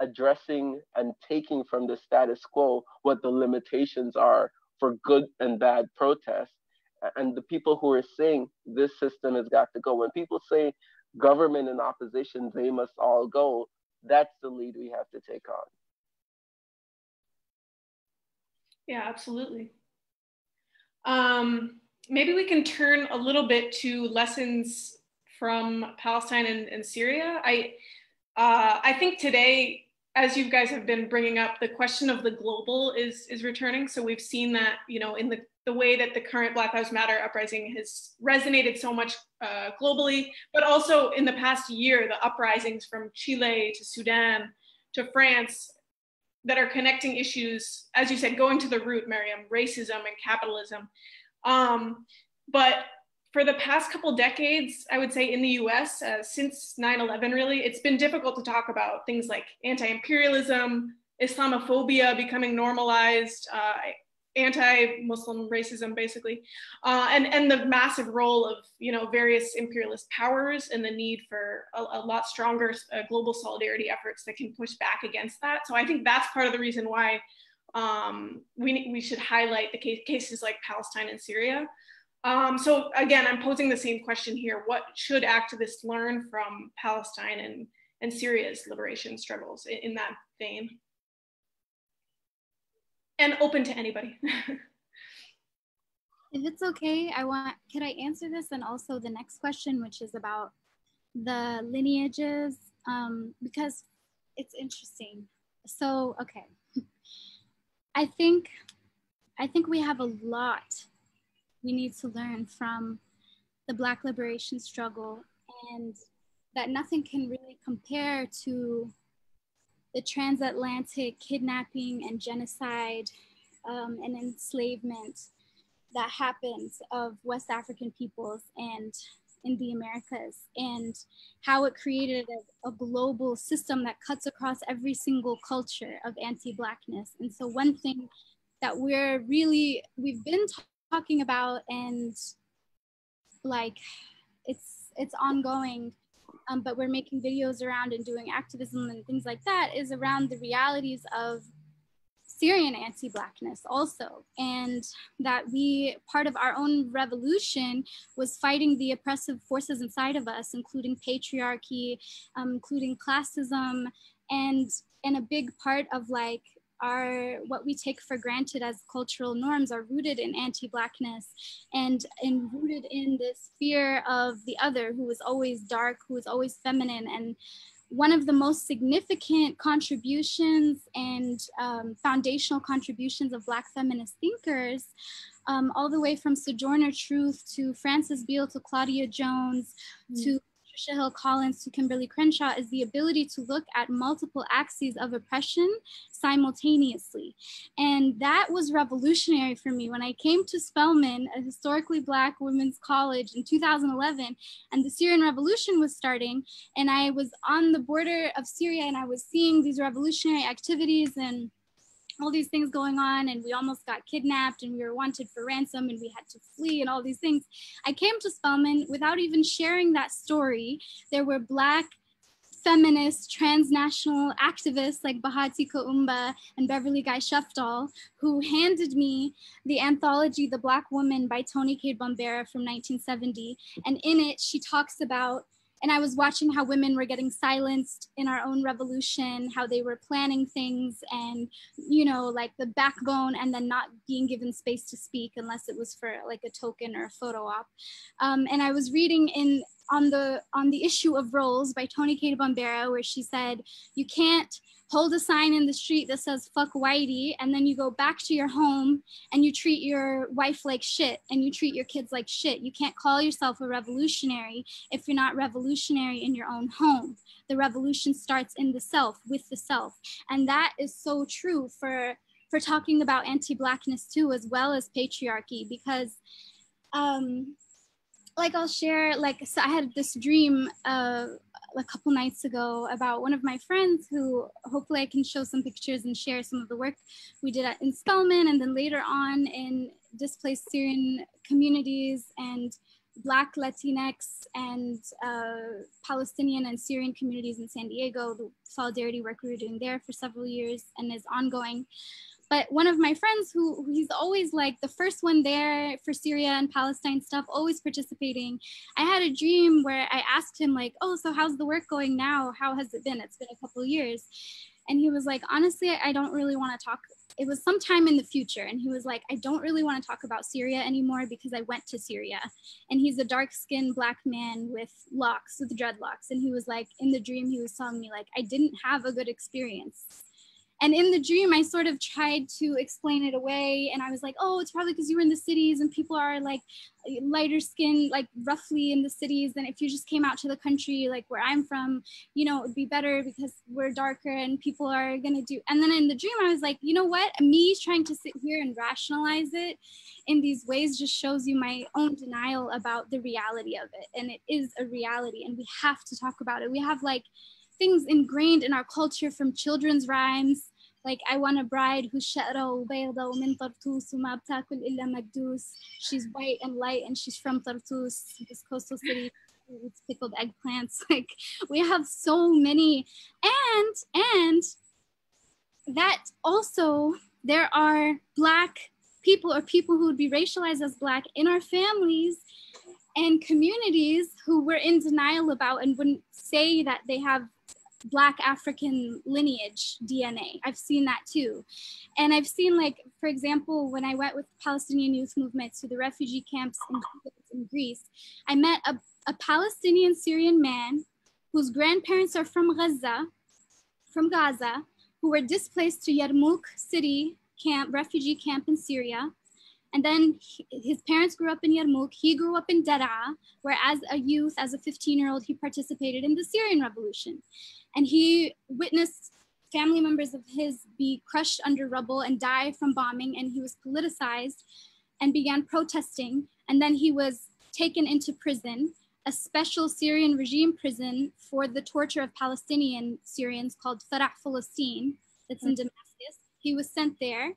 addressing and taking from the status quo what the limitations are for good and bad protests. And the people who are saying this system has got to go, when people say government and opposition, they must all go, that's the lead we have to take on. Yeah, absolutely. Maybe we can turn a little bit to lessons from Palestine and Syria. I think today, as you guys have been bringing up, the question of the global is returning. So we've seen that, in the way that the current Black Lives Matter uprising has resonated so much globally, but also in the past year, the uprisings from Chile to Sudan to France that are connecting issues, as you said, going to the root, Miriam, racism and capitalism. But for the past couple decades, I would say in the US, since 9/11 really, it's been difficult to talk about things like anti-imperialism, Islamophobia becoming normalized, anti-Muslim racism basically, and the massive role of various imperialist powers and the need for a lot stronger global solidarity efforts that can push back against that. So I think that's part of the reason why we should highlight the cases like Palestine and Syria. So again, I'm posing the same question here. What should activists learn from Palestine and Syria's liberation struggles in that vein? And open to anybody. If it's okay, could I answer this and also the next question, which is about the lineages, because it's interesting. So, okay. I think we have a lot we need to learn from the Black liberation struggle, and that nothing can really compare to the transatlantic kidnapping and genocide and enslavement that happens of West African peoples and in the Americas, and how it created a global system that cuts across every single culture of anti-Blackness. And so one thing that we've been talking about, and like it's ongoing, but we're making videos around and doing activism and things like that, is around the realities of Syrian anti-Blackness also. And that part of our own revolution was fighting the oppressive forces inside of us, including patriarchy, including classism, and a big part of like what we take for granted as cultural norms are rooted in anti-Blackness and rooted in this fear of the other, who is always dark, who is always feminine. And one of the most significant contributions and foundational contributions of Black feminist thinkers, all the way from Sojourner Truth to Frances Beale to Claudia Jones to Patricia Hill Collins to Kimberly Crenshaw, is the ability to look at multiple axes of oppression simultaneously. And that was revolutionary for me when I came to Spelman, a historically Black women's college, in 2011, and the Syrian Revolution was starting, and I was on the border of Syria, and I was seeing these revolutionary activities and all these things going on, and we almost got kidnapped, and we were wanted for ransom, and we had to flee, and all these things. I came to Spelman without even sharing that story. There were Black feminist transnational activists like Bahati Koumba and Beverly Guy Sheftal, who handed me the anthology The Black Woman by Toni Cade Bombera from 1970. And in it, she talks about and I was watching how women were getting silenced in our own revolution, how they were planning things and, you know, like the backbone, and then not being given space to speak unless it was for like a token or a photo op. And I was reading on the issue of roles by Toni Cade Bombera, where she said, you can't hold a sign in the street that says fuck whitey, and then you go back to your home and you treat your wife like shit and you treat your kids like shit. You can't call yourself a revolutionary if you're not revolutionary in your own home. The revolution starts in the self, with the self. And that is so true for talking about anti-blackness too, as well as patriarchy, because like I'll share, like, so I had this dream a couple nights ago about one of my friends who hopefully I can show some pictures and share some of the work we did in Spelman, and then later on in displaced Syrian communities and Black, Latinx, and Palestinian and Syrian communities in San Diego, the solidarity work we were doing there for several years and is ongoing. But one of my friends who he's always like the first one there for Syria and Palestine stuff, always participating. I had a dream where I asked him like, oh, so how's the work going now? How has it been? It's been a couple of years. And he was like, honestly, I don't really want to talk. It was sometime in the future. And he was like, I don't really want to talk about Syria anymore because I went to Syria. And he's a dark-skinned Black man with locks, with dreadlocks. And he was like, in the dream, he was telling me like, I didn't have a good experience. And in the dream, I sort of tried to explain it away. And I was like, oh, it's probably because you were in the cities and people are like lighter skin, like roughly in the cities. And if you just came out to the country, like where I'm from, you know, it would be better because we're darker and people are going to do. And then in the dream, I was like, you know what? Me trying to sit here and rationalize it in these ways just shows you my own denial about the reality of it. And it is a reality and we have to talk about it. We have like things ingrained in our culture from children's rhymes, like I want a bride who's shaqra وبيضة ومن طرطوس وما بتاكل إلا مكدوس. She's white and light and she's from Tartus, this coastal city with pickled eggplants. Like we have so many, and that also there are Black people or people who would be racialized as Black in our families and communities who we're in denial about and wouldn't say that they have Black African lineage DNA. I've seen that too. And I've seen, like, for example, when I went with Palestinian youth movement to the refugee camps in Greece, I met a Palestinian Syrian man whose grandparents are from Gaza, who were displaced to Yarmouk city camp, refugee camp in Syria. And then his parents grew up in Yarmouk. He grew up in Daraa, where as a youth, as a 15-year-old, he participated in the Syrian Revolution. And he witnessed family members of his be crushed under rubble and die from bombing. And he was politicized and began protesting. And then he was taken into prison, a special Syrian regime prison for the torture of Palestinian Syrians called Farah Palestine, that's in Damascus. He was sent there.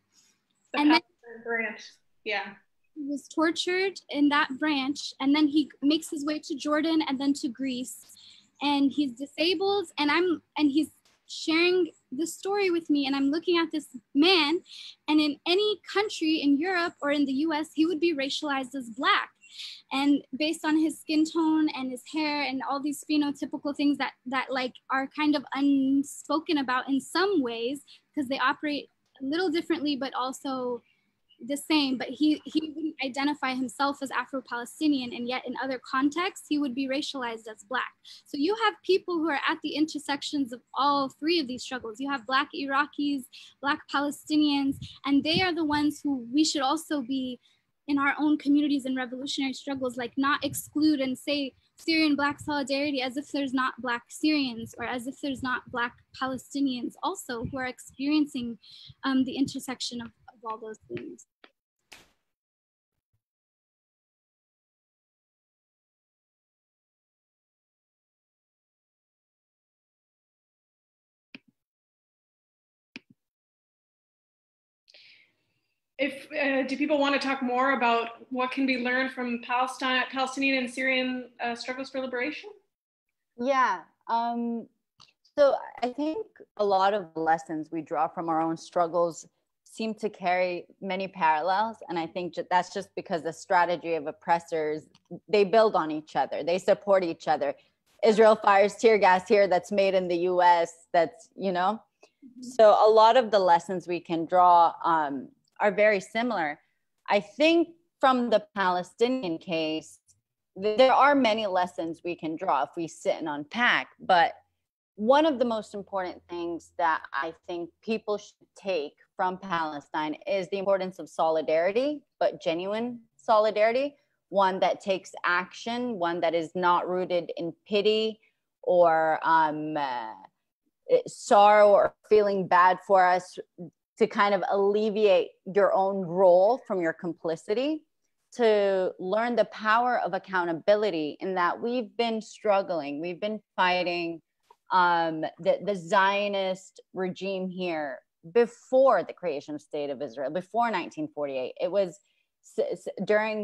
And then branch. Yeah. He was tortured in that branch, and then he makes his way to Jordan and then to Greece, and he's disabled, and he's sharing the story with me, and I'm looking at this man, and in any country in Europe or in the US, he would be racialized as Black. And based on his skin tone and his hair and all these phenotypical things that like are kind of unspoken about in some ways, because they operate a little differently, but also the same, but he wouldn't identify himself as Afro-Palestinian, and yet in other contexts, he would be racialized as Black. So you have people who are at the intersections of all three of these struggles. You have Black Iraqis, Black Palestinians, and they are the ones who we should also be in our own communities and revolutionary struggles, like not exclude and say Syrian Black solidarity as if there's not Black Syrians or as if there's not Black Palestinians also who are experiencing the intersection of all those things. Do people want to talk more about what can be learned from Palestinian and Syrian struggles for liberation? Yeah. So I think a lot of lessons we draw from our own struggles seem to carry many parallels. And I think that's just because the strategy of oppressors, they build on each other, they support each other. Israel fires tear gas here that's made in the US, that's, you know. So a lot of the lessons we can draw are very similar. I think from the Palestinian case, there are many lessons we can draw if we sit and unpack, but one of the most important things that I think people should take from Palestine is the importance of solidarity, but genuine solidarity, one that takes action, one that is not rooted in pity or sorrow or feeling bad for us, to kind of alleviate your own role from your complicity, to learn the power of accountability, in that we've been struggling, we've been fighting the Zionist regime here before the creation of State of Israel, before 1948. It was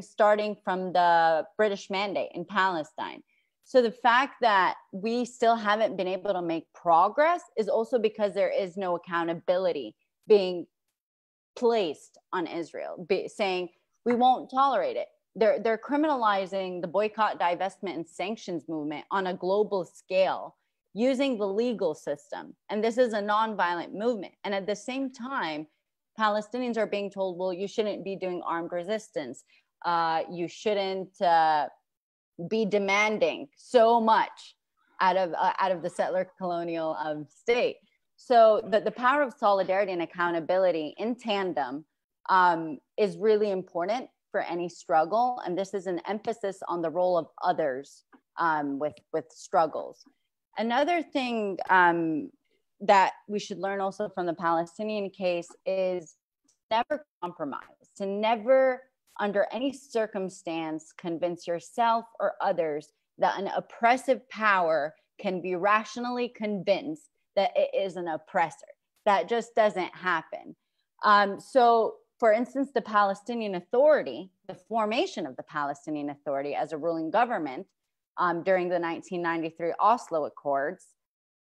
starting from the British Mandate in Palestine. So the fact that we still haven't been able to make progress is also because there is no accountability being placed on Israel, saying we won't tolerate it. They're criminalizing the boycott, divestment, and sanctions movement on a global scale, using the legal system. And this is a nonviolent movement. And at the same time, Palestinians are being told, well, you shouldn't be doing armed resistance. You shouldn't be demanding so much out of the settler colonial state. So the power of solidarity and accountability in tandem is really important for any struggle. And this is an emphasis on the role of others with struggles. Another thing that we should learn also from the Palestinian case is never compromise, to never under any circumstance convince yourself or others that an oppressive power can be rationally convinced that it is an oppressor. That just doesn't happen. So for instance, the Palestinian Authority, the formation of the Palestinian Authority as a ruling government during the 1993 Oslo Accords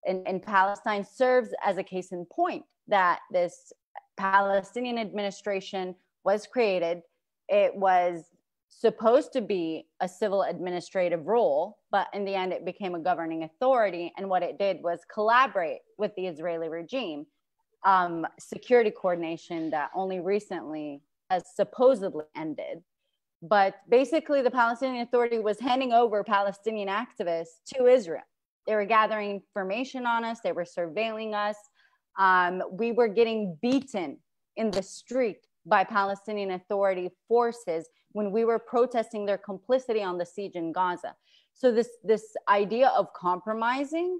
in Palestine serves as a case in point that this Palestinian administration was created. It was supposed to be a civil administrative role, but in the end it became a governing authority. And what it did was collaborate with the Israeli regime, security coordination that only recently has supposedly ended. But basically the Palestinian Authority was handing over Palestinian activists to Israel. They were gathering information on us. They were surveilling us. We were getting beaten in the street by Palestinian Authority forces when we were protesting their complicity on the siege in Gaza. So this idea of compromising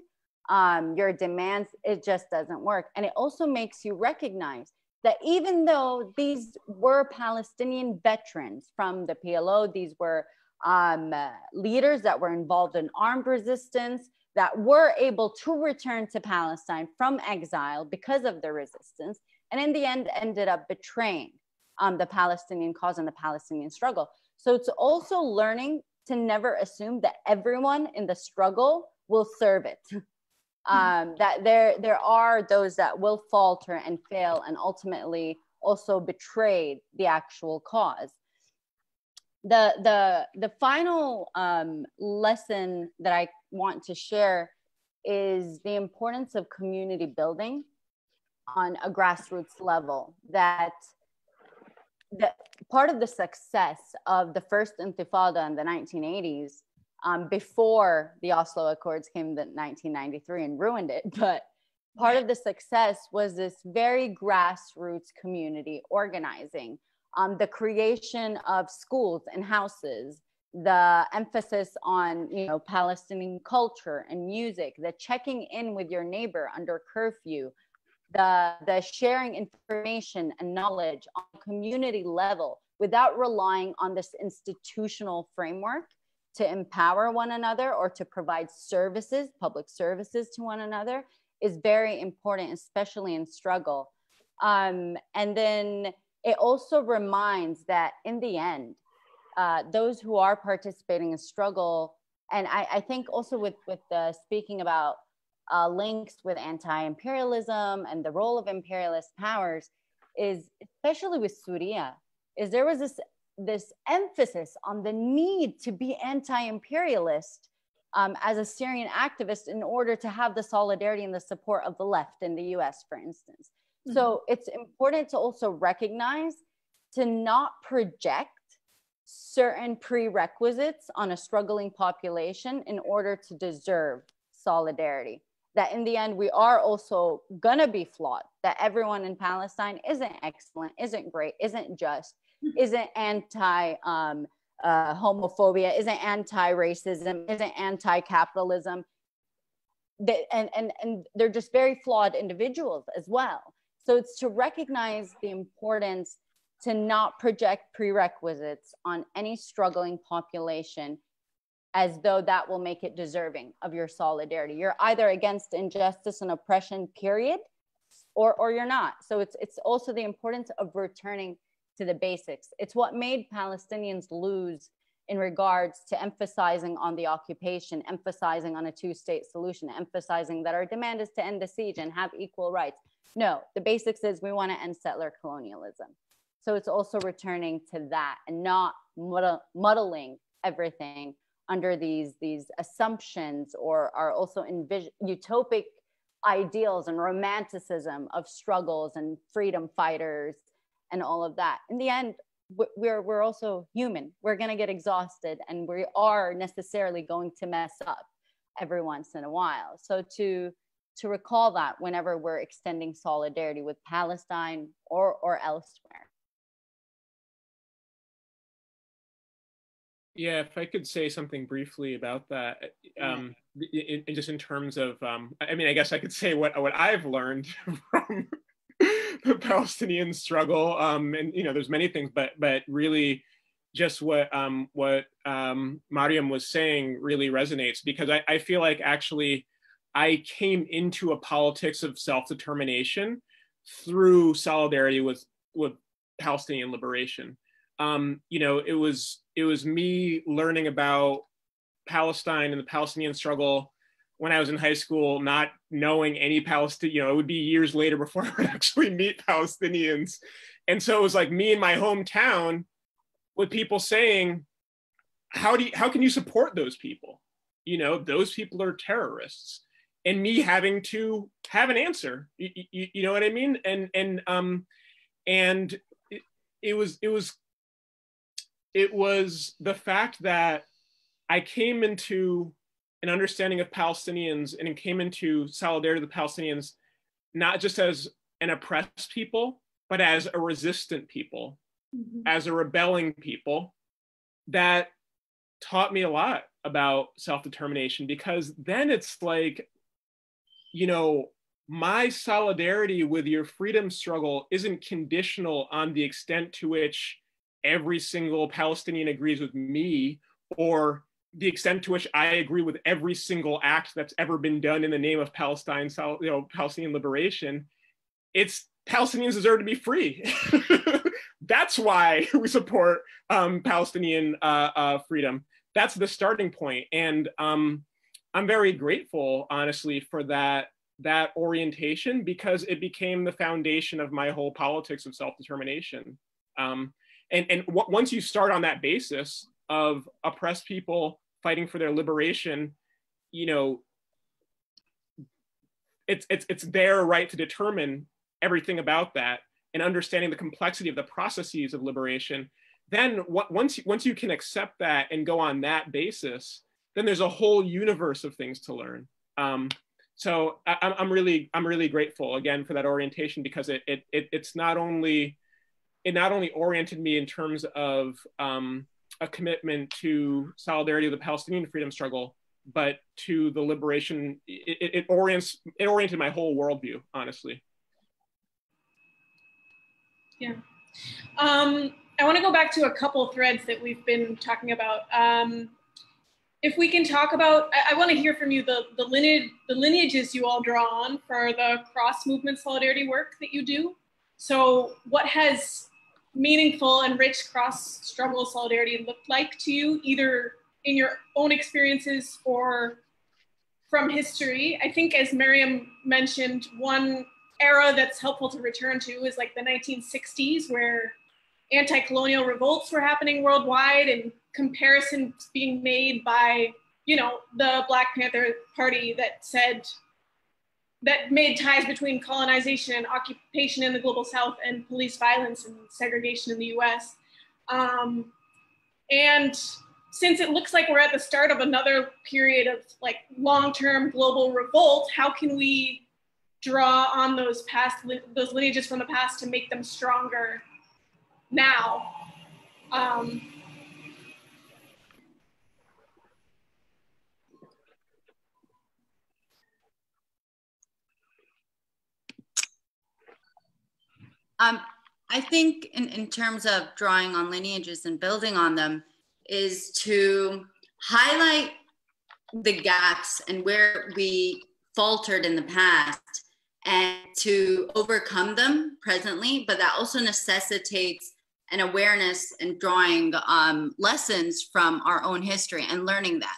your demands, it just doesn't work. And it also makes you recognize that even though these were Palestinian veterans from the PLO, these were leaders that were involved in armed resistance, that were able to return to Palestine from exile because of their resistance, and in the end ended up betraying the Palestinian cause and the Palestinian struggle. So it's also learning to never assume that everyone in the struggle will serve it. That there are those that will falter and fail and ultimately also betray the actual cause. The final lesson that I want to share is the importance of community building on a grassroots level. That part of the success of the first Intifada in the 1980s, before the Oslo Accords came in 1993 and ruined it, but part of the success was this very grassroots community organizing, the creation of schools and houses, the emphasis on Palestinian culture and music, the checking in with your neighbor under curfew, the sharing information and knowledge on a community level without relying on this institutional framework to empower one another or to provide services, public services to one another, is very important, especially in struggle. And then it also reminds that in the end, those who are participating in struggle, and I think also with speaking about links with anti-imperialism and the role of imperialist powers, is especially with Syria, is there was this emphasis on the need to be anti-imperialist as a Syrian activist in order to have the solidarity and the support of the left in the US, for instance. Mm-hmm. So it's important to also recognize to not project certain prerequisites on a struggling population in order to deserve solidarity. That in the end, we are also gonna be flawed, that everyone in Palestine isn't excellent, isn't great, isn't just, isn't anti-homophobia, isn't anti-racism, isn't anti-capitalism. And they're just very flawed individuals as well. So it's to recognize the importance to not project prerequisites on any struggling population as though that will make it deserving of your solidarity. You're either against injustice and oppression, period, or you're not. So it's also the importance of returning to the basics. It's what made Palestinians lose in regards to emphasizing on the occupation, emphasizing on a two-state solution, emphasizing that our demand is to end the siege and have equal rights. No, the basics is we want to end settler colonialism. So it's also returning to that and not muddling everything under these assumptions, or are also utopic ideals and romanticism of struggles and freedom fighters and all of that. In the end, we're also human. We're going to get exhausted, and we are necessarily going to mess up every once in a while. So to recall that whenever we're extending solidarity with Palestine or elsewhere. Yeah, if I could say something briefly about that, just in terms of, I mean, I guess I could say what I've learned from the Palestinian struggle, and there's many things, but really, just what Mariam was saying really resonates, because I feel like actually I came into a politics of self-determination through solidarity with Palestinian liberation. It was me learning about Palestine and the Palestinian struggle when I was in high school, not knowing any Palestinian. It would be years later before I would actually meet Palestinians. And so it was like me in my hometown with people saying, how can you support those people? Those people are terrorists. And me having to have an answer, you know what I mean? And it was the fact that I came into an understanding of Palestinians and came into solidarity with the Palestinians, not just as an oppressed people, but as a resistant people, mm-hmm. as a rebelling people, that taught me a lot about self-determination, because then it's like, my solidarity with your freedom struggle isn't conditional on the extent to which every single Palestinian agrees with me, or the extent to which I agree with every single act that's ever been done in the name of Palestinian liberation. It's Palestinians deserve to be free. That's why we support Palestinian freedom. That's the starting point. And I'm very grateful, honestly, for that orientation, because it became the foundation of my whole politics of self-determination. And once you start on that basis of oppressed people fighting for their liberation, it's their right to determine everything about that, and understanding the complexity of the processes of liberation. Then once you can accept that and go on that basis, then there's a whole universe of things to learn. So I'm really grateful again for that orientation, because it not only oriented me in terms of a commitment to solidarity with the Palestinian freedom struggle, but to the liberation. It oriented my whole worldview, honestly. Yeah. I want to go back to a couple threads that we've been talking about. If we can talk about, I want to hear from you the lineages you all draw on for the cross-movement solidarity work that you do. So what has meaningful and rich cross-struggle solidarity looked like to you, either in your own experiences or from history? I think, as Miriam mentioned, one era that's helpful to return to is like the 1960s, where anti-colonial revolts were happening worldwide, and comparisons being made by, you know, the Black Panther Party that said, that made ties between colonization and occupation in the global South and police violence and segregation in the US. And since it looks like we're at the start of another period of like long-term global revolt, how can we draw on those those lineages from the past to make them stronger now? I think in terms of drawing on lineages and building on them is to highlight the gaps and where we faltered in the past and to overcome them presently, but that also necessitates an awareness and drawing lessons from our own history and learning that.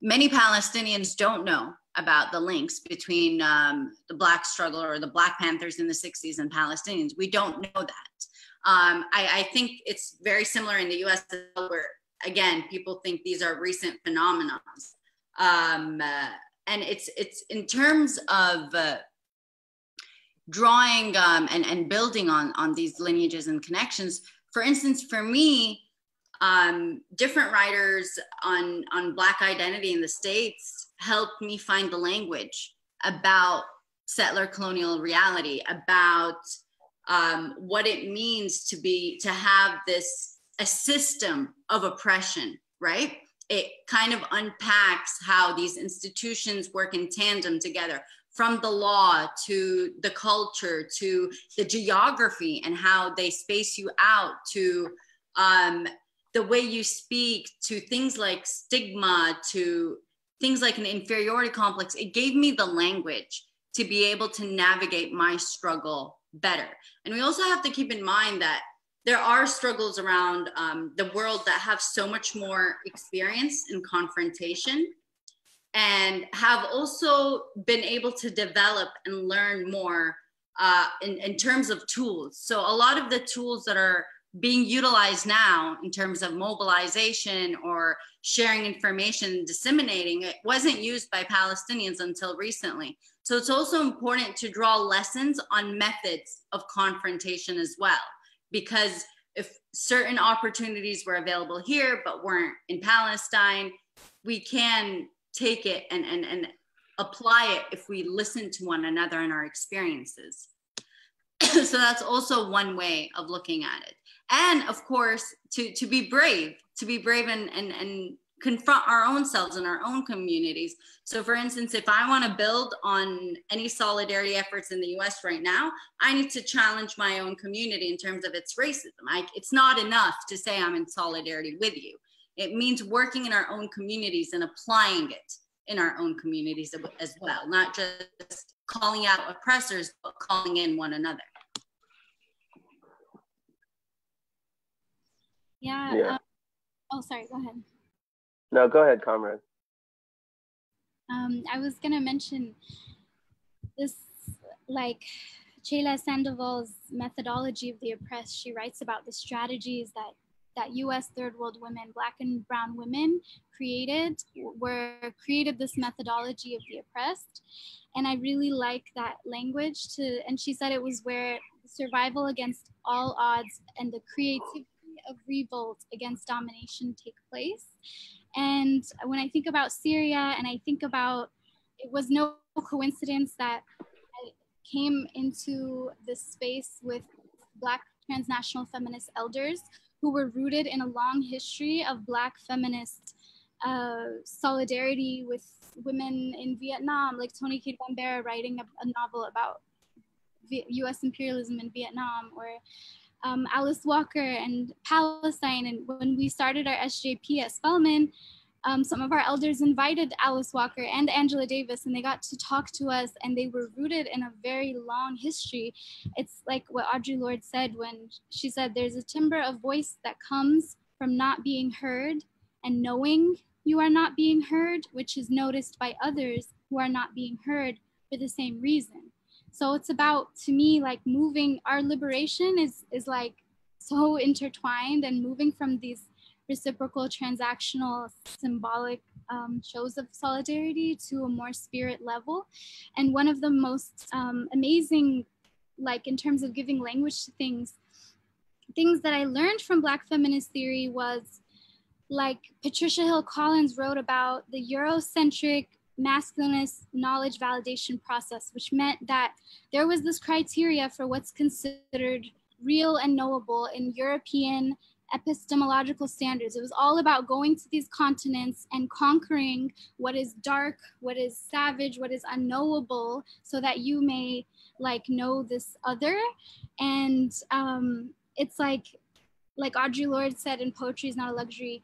Many Palestinians don't know about the links between the Black struggle or the Black Panthers in the 60s and Palestinians. We don't know that. I think it's very similar in the US where, again, people think these are recent phenomena. And it's in terms of drawing and building on these lineages and connections. For instance, for me, different writers on Black identity in the States helped me find the language about settler colonial reality, about what it means to have a system of oppression, right? It kind of unpacks how these institutions work in tandem together, from the law to the culture to the geography and how they space you out, to the way you speak, to things like stigma, to things like an inferiority complex. It gave me the language to be able to navigate my struggle better. And we also have to keep in mind that there are struggles around the world that have so much more experience in confrontation and have also been able to develop and learn more in terms of tools. So a lot of the tools that are being utilized now in terms of mobilization or sharing information, disseminating, it wasn't used by Palestinians until recently. So it's also important to draw lessons on methods of confrontation as well, because if certain opportunities were available here but weren't in Palestine, we can take it and apply it if we listen to one another in our experiences. So that's also one way of looking at it. And of course, to be brave and confront our own selves and our own communities. So for instance, if I want to build on any solidarity efforts in the US right now, I need to challenge my own community in terms of its racism. It's not enough to say I'm in solidarity with you. It means working in our own communities and applying it in our own communities as well, not just calling out oppressors, but calling in one another. Yeah. Oh, sorry, go ahead. No, go ahead, comrade. I was gonna mention this, like Chela Sandoval's methodology of the oppressed. She writes about the strategies that US third world women, Black and brown women created this methodology of the oppressed. And I really like that language and she said it was where survival against all odds and the creativity of revolt against domination take place. And when I think about Syria, and I think about, it was no coincidence that I came into this space with Black transnational feminist elders who were rooted in a long history of Black feminist solidarity with women in Vietnam, like Toni Cade Bambara writing a novel about US imperialism in Vietnam, or Alice Walker and Palestine. And when we started our SJP at Spelman, some of our elders invited Alice Walker and Angela Davis, and they got to talk to us, and they were rooted in a very long history. It's like what Audre Lorde said when she said, there's a timbre of voice that comes from not being heard and knowing you are not being heard, which is noticed by others who are not being heard for the same reason. So it's about, to me, like moving, our liberation is like so intertwined, and moving from these reciprocal, transactional, symbolic shows of solidarity to a more spirit level. And one of the most amazing, like in terms of giving language to things that I learned from Black feminist theory was, like Patricia Hill Collins wrote about the Eurocentric masculinist knowledge validation process, which meant that there was this criteria for what's considered real and knowable in European epistemological standards. It was all about going to these continents and conquering what is dark, what is savage, what is unknowable, so that you may like know this other. And it's like Audre Lorde said in Poetry is Not a Luxury,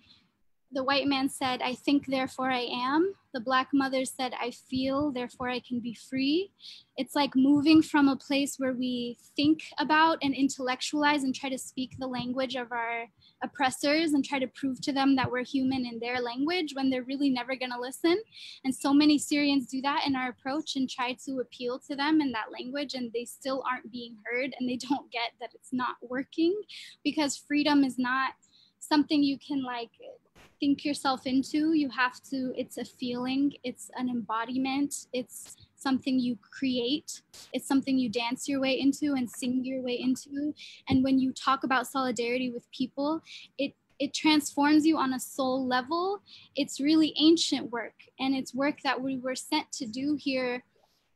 the white man said, I think, therefore I am. The Black mother said, I feel, therefore I can be free. It's like moving from a place where we think about and intellectualize and try to speak the language of our oppressors and try to prove to them that we're human in their language when they're really never gonna listen. And so many Syrians do that in our approach and try to appeal to them in that language, and they still aren't being heard, and they don't get that it's not working, because freedom is not something you can like think yourself into. You have to, it's a feeling, it's an embodiment, it's something you create, it's something you dance your way into and sing your way into. And when you talk about solidarity with people, it transforms you on a soul level. It's really ancient work, and it's work that we were sent to do here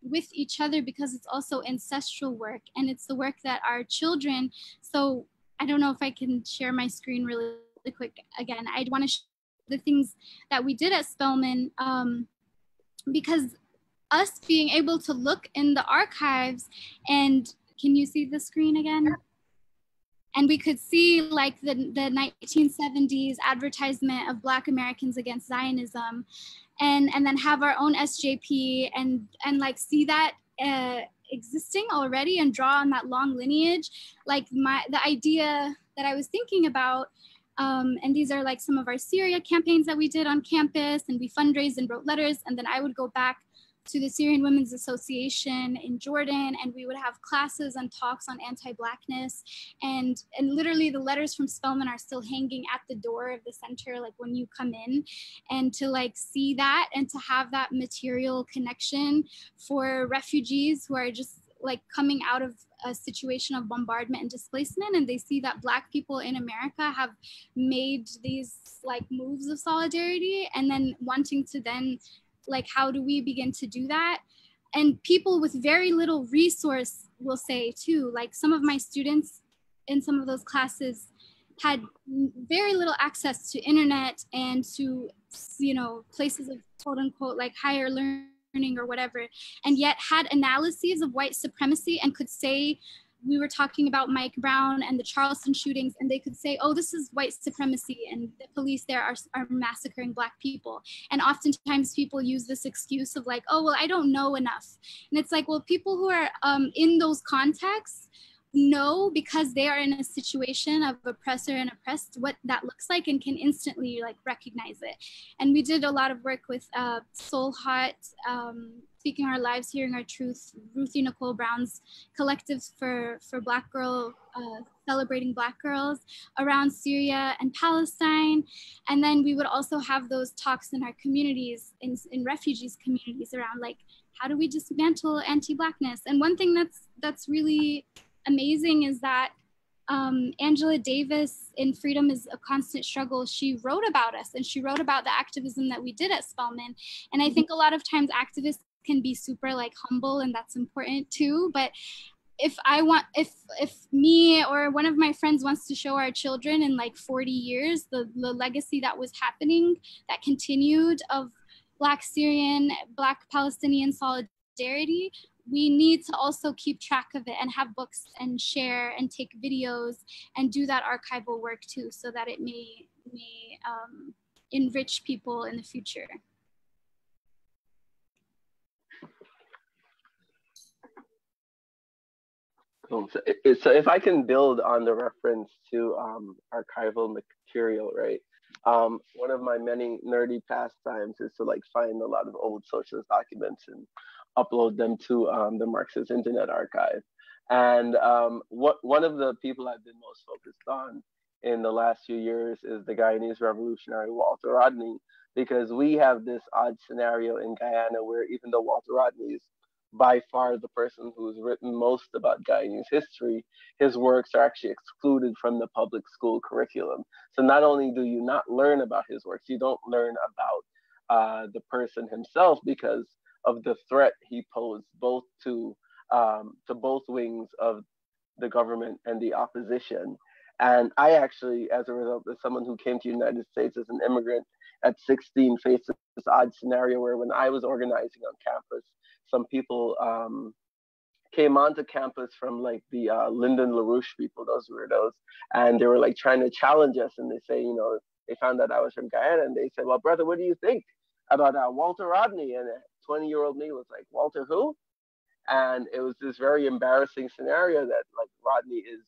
with each other, because it's also ancestral work, and it's the work that our children, so I don't know if I can share my screen really quick again. I'd want to share the things that we did at Spelman, because us being able to look in the archives, and can you see the screen again? And we could see like the 1970s advertisement of Black Americans Against Zionism, and then have our own SJP and like see that existing already and draw on that long lineage. Like the idea that I was thinking about, and these are like some of our Syria campaigns that we did on campus, and we fundraised and wrote letters, and then I would go back to the Syrian Women's Association in Jordan, and we would have classes and talks on anti-blackness, and literally the letters from Spelman are still hanging at the door of the center, like when you come in, and to like see that and to have that material connection for refugees who are just like coming out of a situation of bombardment and displacement, and they see that Black people in America have made these like moves of solidarity, and then wanting to then like, how do we begin to do that? And people with very little resource will say too, like some of my students in some of those classes had very little access to internet and to, you know, places of quote unquote like higher learning or whatever, and yet had analyses of white supremacy and could say, we were talking about Mike Brown and the Charleston shootings, and they could say, oh, this is white supremacy, and the police there are massacring Black people. And oftentimes people use this excuse of like, oh, well, I don't know enough. And it's like, well, people who are in those contexts know, because they are in a situation of oppressor and oppressed, what that looks like, and can instantly like recognize it. And we did a lot of work with Soul Hot, Speaking Our Lives, Hearing Our Truth, Ruthie Nicole Brown's collectives for Black girl, celebrating Black girls around Syria and Palestine. And then we would also have those talks in our communities, in refugees communities, around like, how do we dismantle anti-Blackness? And one thing that's really amazing is that Angela Davis in Freedom is a Constant Struggle, she wrote about us, and she wrote about the activism that we did at Spelman. And I think a lot of times activists can be super like humble, and that's important too. But if me or one of my friends wants to show our children in like 40 years, the legacy that was happening, that continued of Black Syrian, Black Palestinian solidarity, we need to also keep track of it and have books and share and take videos and do that archival work too, so that it may enrich people in the future. Cool. So if I can build on the reference to archival material, right? One of my many nerdy pastimes is to like find a lot of old socialist documents and upload them to the Marxist Internet Archive. And one of the people I've been most focused on in the last few years is the Guyanese revolutionary Walter Rodney, because we have this odd scenario in Guyana where even though Walter Rodney is by far the person who's written most about Guyanese history, his works are actually excluded from the public school curriculum. So not only do you not learn about his works, you don't learn about the person himself because of the threat he posed both to both wings of the government and the opposition. And I actually, as a result, as someone who came to the United States as an immigrant at 16, faced this odd scenario where when I was organizing on campus, some people came onto campus from like the Lyndon LaRouche people, those weirdos, and they were like trying to challenge us. And they say, you know, they found out I was from Guyana, and they said, well, brother, what do you think about Walter Rodney? And a 20-year-old me was like, Walter who? And it was this very embarrassing scenario that like Rodney is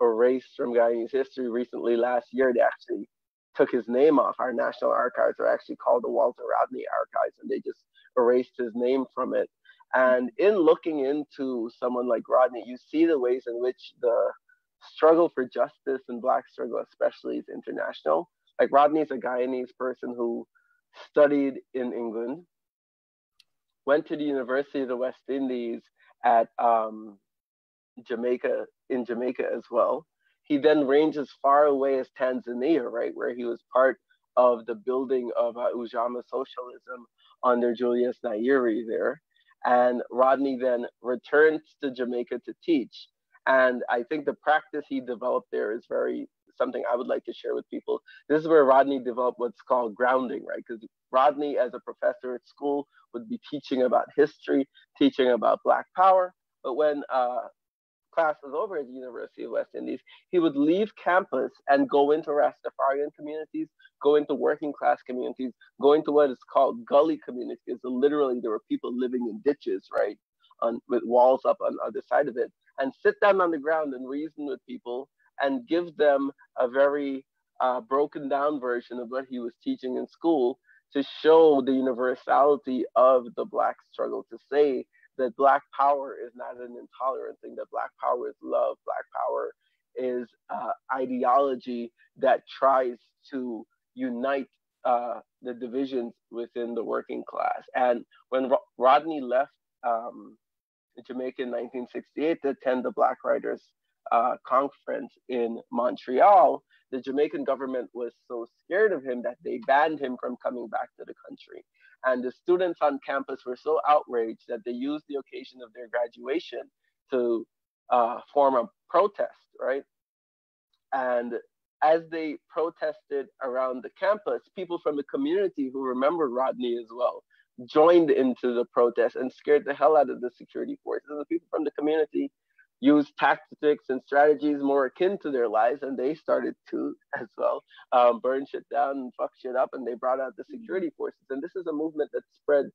erased from Guyanese history. Recently, last year, they actually took his name off. Our national archives are actually called the Walter Rodney Archives, and they just erased his name from it. And in looking into someone like Rodney, you see the ways in which the struggle for justice and Black struggle especially is international. Like Rodney is a Guyanese person who studied in England, went to the University of the West Indies at Jamaica as well. He then ranged as far away as Tanzania, right, where he was part of the building of Ujamaa socialism under Julius Nyerere there. And Rodney then returned to Jamaica to teach. And I think the practice he developed there is something I would like to share with people. This is where Rodney developed what's called grounding, right? Because Rodney, as a professor at school, would be teaching about history, teaching about Black power. But when class was over at the University of West Indies, he would leave campus and go into Rastafarian communities, go into working class communities, go into what is called gully communities. So literally there were people living in ditches, right, with walls up on the other side of it, and sit down on the ground and reason with people and give them a very broken down version of what he was teaching in school to show the universality of the Black struggle, to say that Black power is not an intolerant thing, that Black power is love, Black power is ideology that tries to unite the divisions within the working class. And when Rodney left Jamaica in 1968 to attend the Black Writers Conference in Montreal, the Jamaican government was so scared of him that they banned him from coming back to the country. And the students on campus were so outraged that they used the occasion of their graduation to form a protest, right? And as they protested around the campus, people from the community who remembered Rodney as well joined into the protest and scared the hell out of the security forces. And the people from the community used tactics and strategies more akin to their lives, and they started to as well burn shit down and fuck shit up, and they brought out the security forces. And this is a movement that spread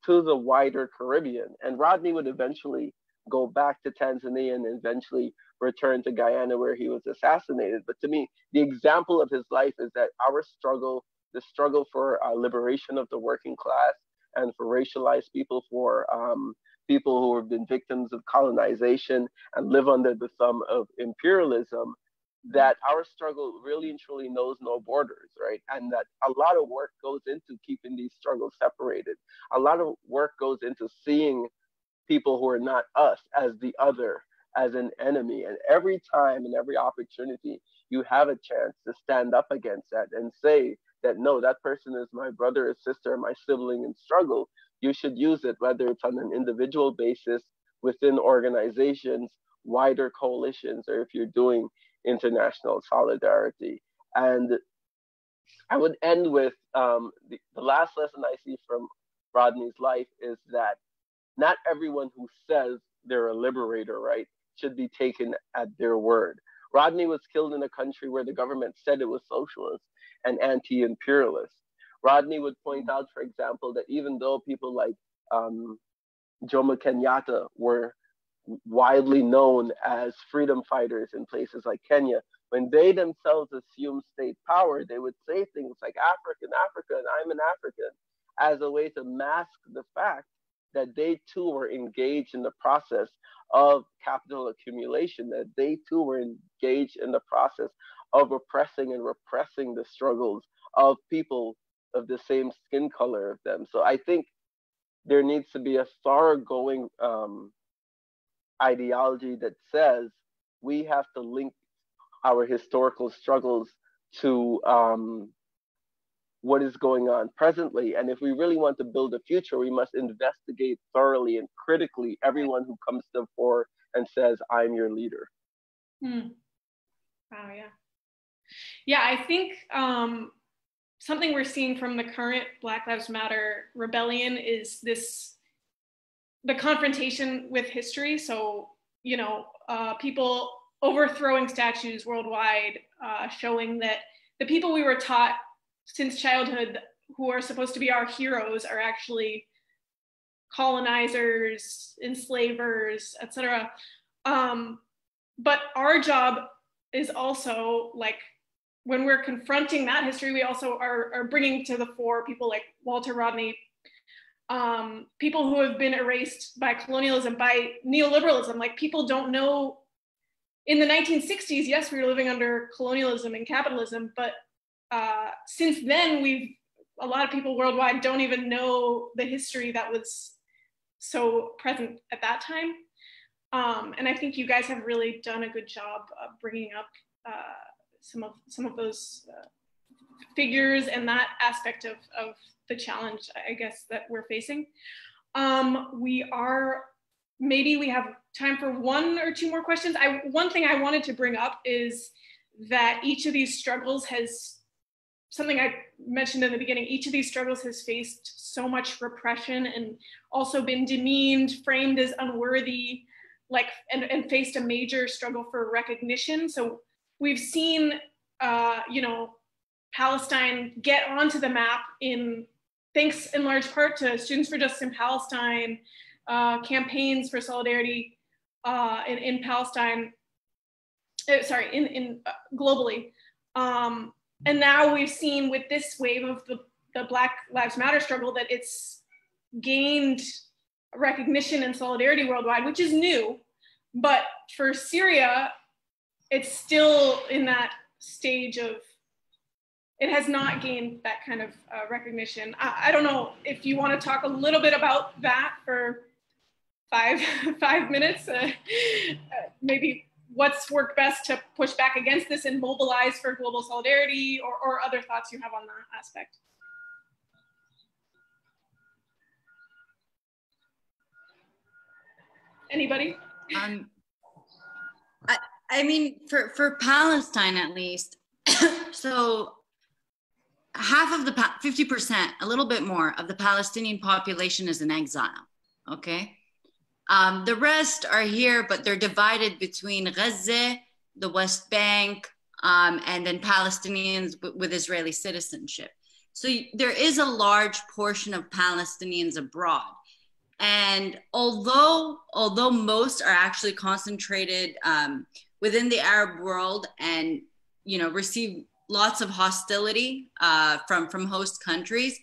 to the wider Caribbean. And Rodney would eventually go back to Tanzania and eventually return to Guyana, where he was assassinated. But to me, the example of his life is that our struggle, the struggle for liberation of the working class and for racialized people, for people who have been victims of colonization and live under the thumb of imperialism, that our struggle really and truly knows no borders, right? And that a lot of work goes into keeping these struggles separated. A lot of work goes into seeing people who are not us as the other, as an enemy. And every time and every opportunity you have a chance to stand up against that and say that, no, that person is my brother or sister, my sibling in struggle, you should use it, whether it's on an individual basis, within organizations, wider coalitions, or if you're doing international solidarity. And I would end with the last lesson I see from Rodney's life is that not everyone who says they're a liberator, right, should be taken at their word. Rodney was killed in a country where the government said it was socialist and anti-imperialist. Rodney would point out, for example, that even though people like Jomo Kenyatta were widely known as freedom fighters in places like Kenya, when they themselves assumed state power, they would say things like African, and I'm an African, as a way to mask the fact that they too were engaged in the process of capital accumulation, that they too were engaged in the process of oppressing and repressing the struggles of people of the same skin color of them. So I think there needs to be a thoroughgoing ideology that says we have to link our historical struggles to what is going on presently. And if we really want to build a future, we must investigate thoroughly and critically everyone who comes to the fore and says, I'm your leader. Wow, yeah. Yeah, I think something we're seeing from the current Black Lives Matter rebellion is the confrontation with history. So, you know, people overthrowing statues worldwide, showing that the people we were taught since childhood who are supposed to be our heroes are actually colonizers, enslavers, etc. But our job is also, like, when we're confronting that history, we also are bringing to the fore people like Walter Rodney, people who have been erased by colonialism, by neoliberalism. Like, people don't know, in the 1960s, yes, we were living under colonialism and capitalism, but since then, a lot of people worldwide don't even know the history that was so present at that time. And I think you guys have really done a good job of bringing up some of those figures and that aspect of the challenge, I guess, that we're facing. Maybe we have time for one or two more questions. One thing I wanted to bring up is that each of these struggles has, something I mentioned in the beginning, each of these struggles has faced so much repression and also been demeaned, framed as unworthy, like, and faced a major struggle for recognition. So we've seen, you know, Palestine get onto the map thanks in large part to Students for Justice in Palestine, campaigns for solidarity in Palestine, globally. And now we've seen with this wave of the Black Lives Matter struggle that it's gained recognition and solidarity worldwide, which is new. But for Syria, it's still in that stage of, it has not gained that kind of recognition. I don't know if you want to talk a little bit about that for five minutes, maybe what's worked best to push back against this and mobilize for global solidarity, or other thoughts you have on that aspect. Anybody? I mean, for Palestine at least, so half of 50%, a little bit more of the Palestinian population is in exile, okay? The rest are here, but they're divided between Gaza, the West Bank, and then Palestinians with Israeli citizenship. So there is a large portion of Palestinians abroad. And although most are actually concentrated within the Arab world and, you know, receive lots of hostility from host countries,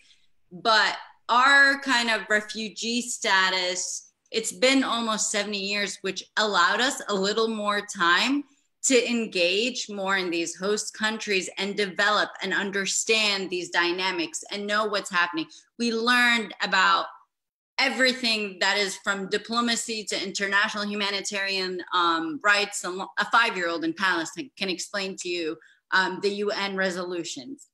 but our kind of refugee status, it's been almost 70 years, which allowed us a little more time to engage more in these host countries and develop and understand these dynamics and know what's happening. We learned about everything that is from diplomacy to international humanitarian rights. A 5-year-old in Palestine can explain to you the UN resolutions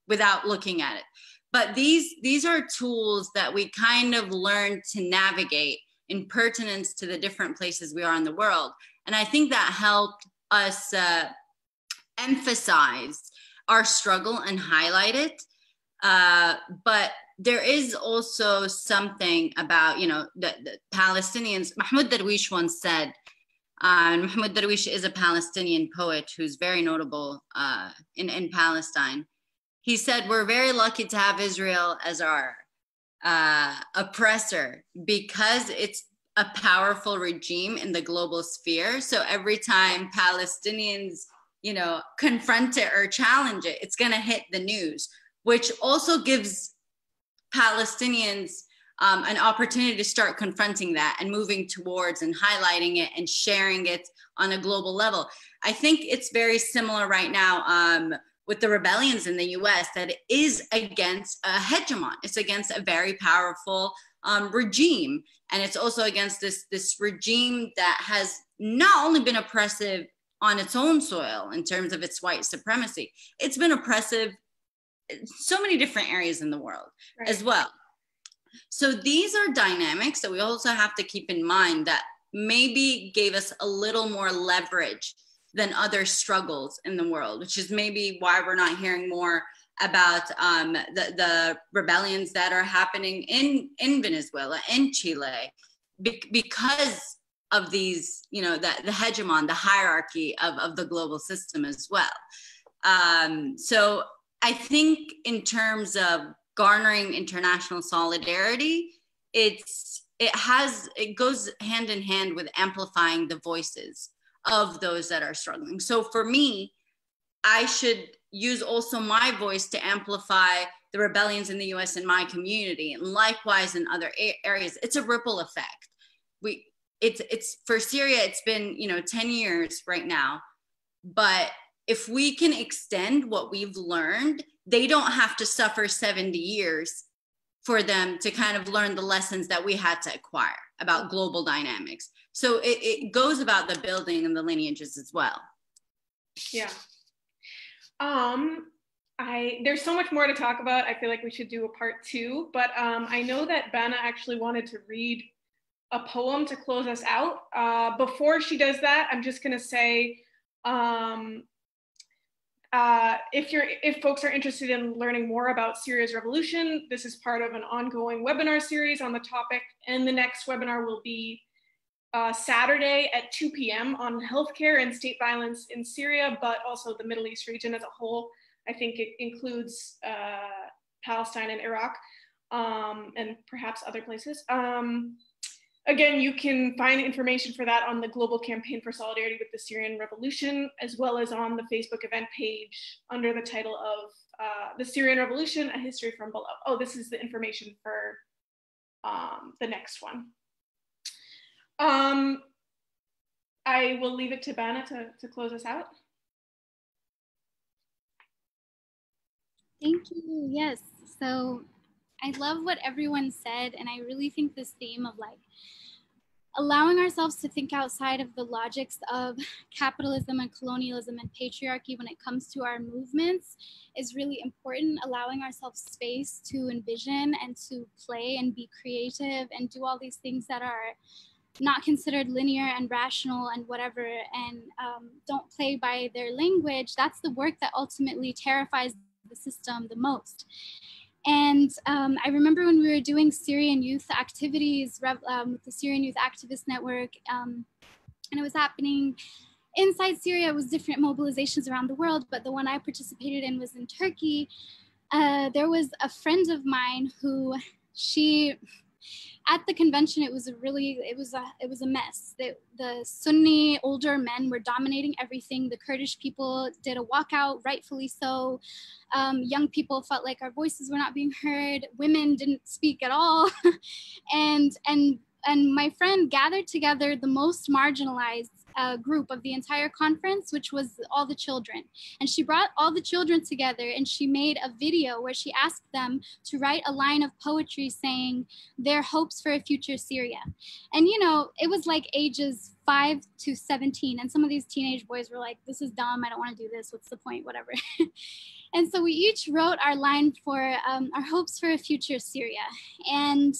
without looking at it. But these are tools that we kind of learn to navigate in pertinence to the different places we are in the world. And I think that helped us emphasize our struggle and highlight it. But there is also something about, you know, the Palestinians. Mahmoud Darwish once said, Mahmoud Darwish is a Palestinian poet who's very notable in Palestine. He said, we're very lucky to have Israel as our oppressor because it's a powerful regime in the global sphere. So every time Palestinians, you know, confront it or challenge it, it's going to hit the news, which also gives Palestinians an opportunity to start confronting that and moving towards and highlighting it and sharing it on a global level. I think it's very similar right now with the rebellions in the US that it is against a hegemon. It's against a very powerful regime. And it's also against this regime that has not only been oppressive on its own soil in terms of its white supremacy, it's been oppressive in so many different areas in the world as well. So these are dynamics that we also have to keep in mind that maybe gave us a little more leverage than other struggles in the world, which is maybe why we're not hearing more about the rebellions that are happening in Venezuela, in Chile, because of these, you know, the hegemon, the hierarchy of the global system as well. So I think in terms of garnering international solidarity, it goes hand in hand with amplifying the voices of those that are struggling. So for me, I should use also my voice to amplify the rebellions in the US in my community, and likewise in other areas. It's a ripple effect. It's for Syria, it's been, you know, 10 years right now, but if we can extend what we've learned, they don't have to suffer 70 years for them to kind of learn the lessons that we had to acquire about global dynamics. So it goes about the building and the lineages as well. Yeah. There's so much more to talk about. I feel like we should do a part 2, but I know that Bana actually wanted to read a poem to close us out. Before she does that, I'm just gonna say, if folks are interested in learning more about Syria's revolution, this is part of an ongoing webinar series on the topic, and the next webinar will be Saturday at 2 p.m. on healthcare and state violence in Syria, but also the Middle East region as a whole. I think it includes Palestine and Iraq, and perhaps other places. Again, you can find information for that on the Global Campaign for Solidarity with the Syrian Revolution, as well as on the Facebook event page under the title of The Syrian Revolution, A History from Below. Oh, this is the information for the next one. I will leave it to Bana to close us out. Thank you. Yes. So I love what everyone said. And I really think this theme of like allowing ourselves to think outside of the logics of capitalism and colonialism and patriarchy when it comes to our movements is really important. Allowing ourselves space to envision and to play and be creative and do all these things that are not considered linear and rational and whatever, and don't play by their language. That's the work that ultimately terrifies the system the most. And I remember when we were doing Syrian youth activities with the Syrian Youth Activist Network, and it was happening inside Syria. It was different mobilizations around the world, but the one I participated in was in Turkey. There was a friend of mine who at the convention, it was a mess. The Sunni older men were dominating everything. The Kurdish people did a walkout, rightfully so. Young people felt like our voices were not being heard. Women didn't speak at all. and my friend gathered together the most marginalized group of the entire conference, which was all the children. And she brought all the children together and she made a video where she asked them to write a line of poetry saying their hopes for a future Syria. And you know, it was like ages 5 to 17. And some of these teenage boys were like, this is dumb, I don't want to do this, what's the point, whatever. And so we each wrote our line for our hopes for a future Syria. And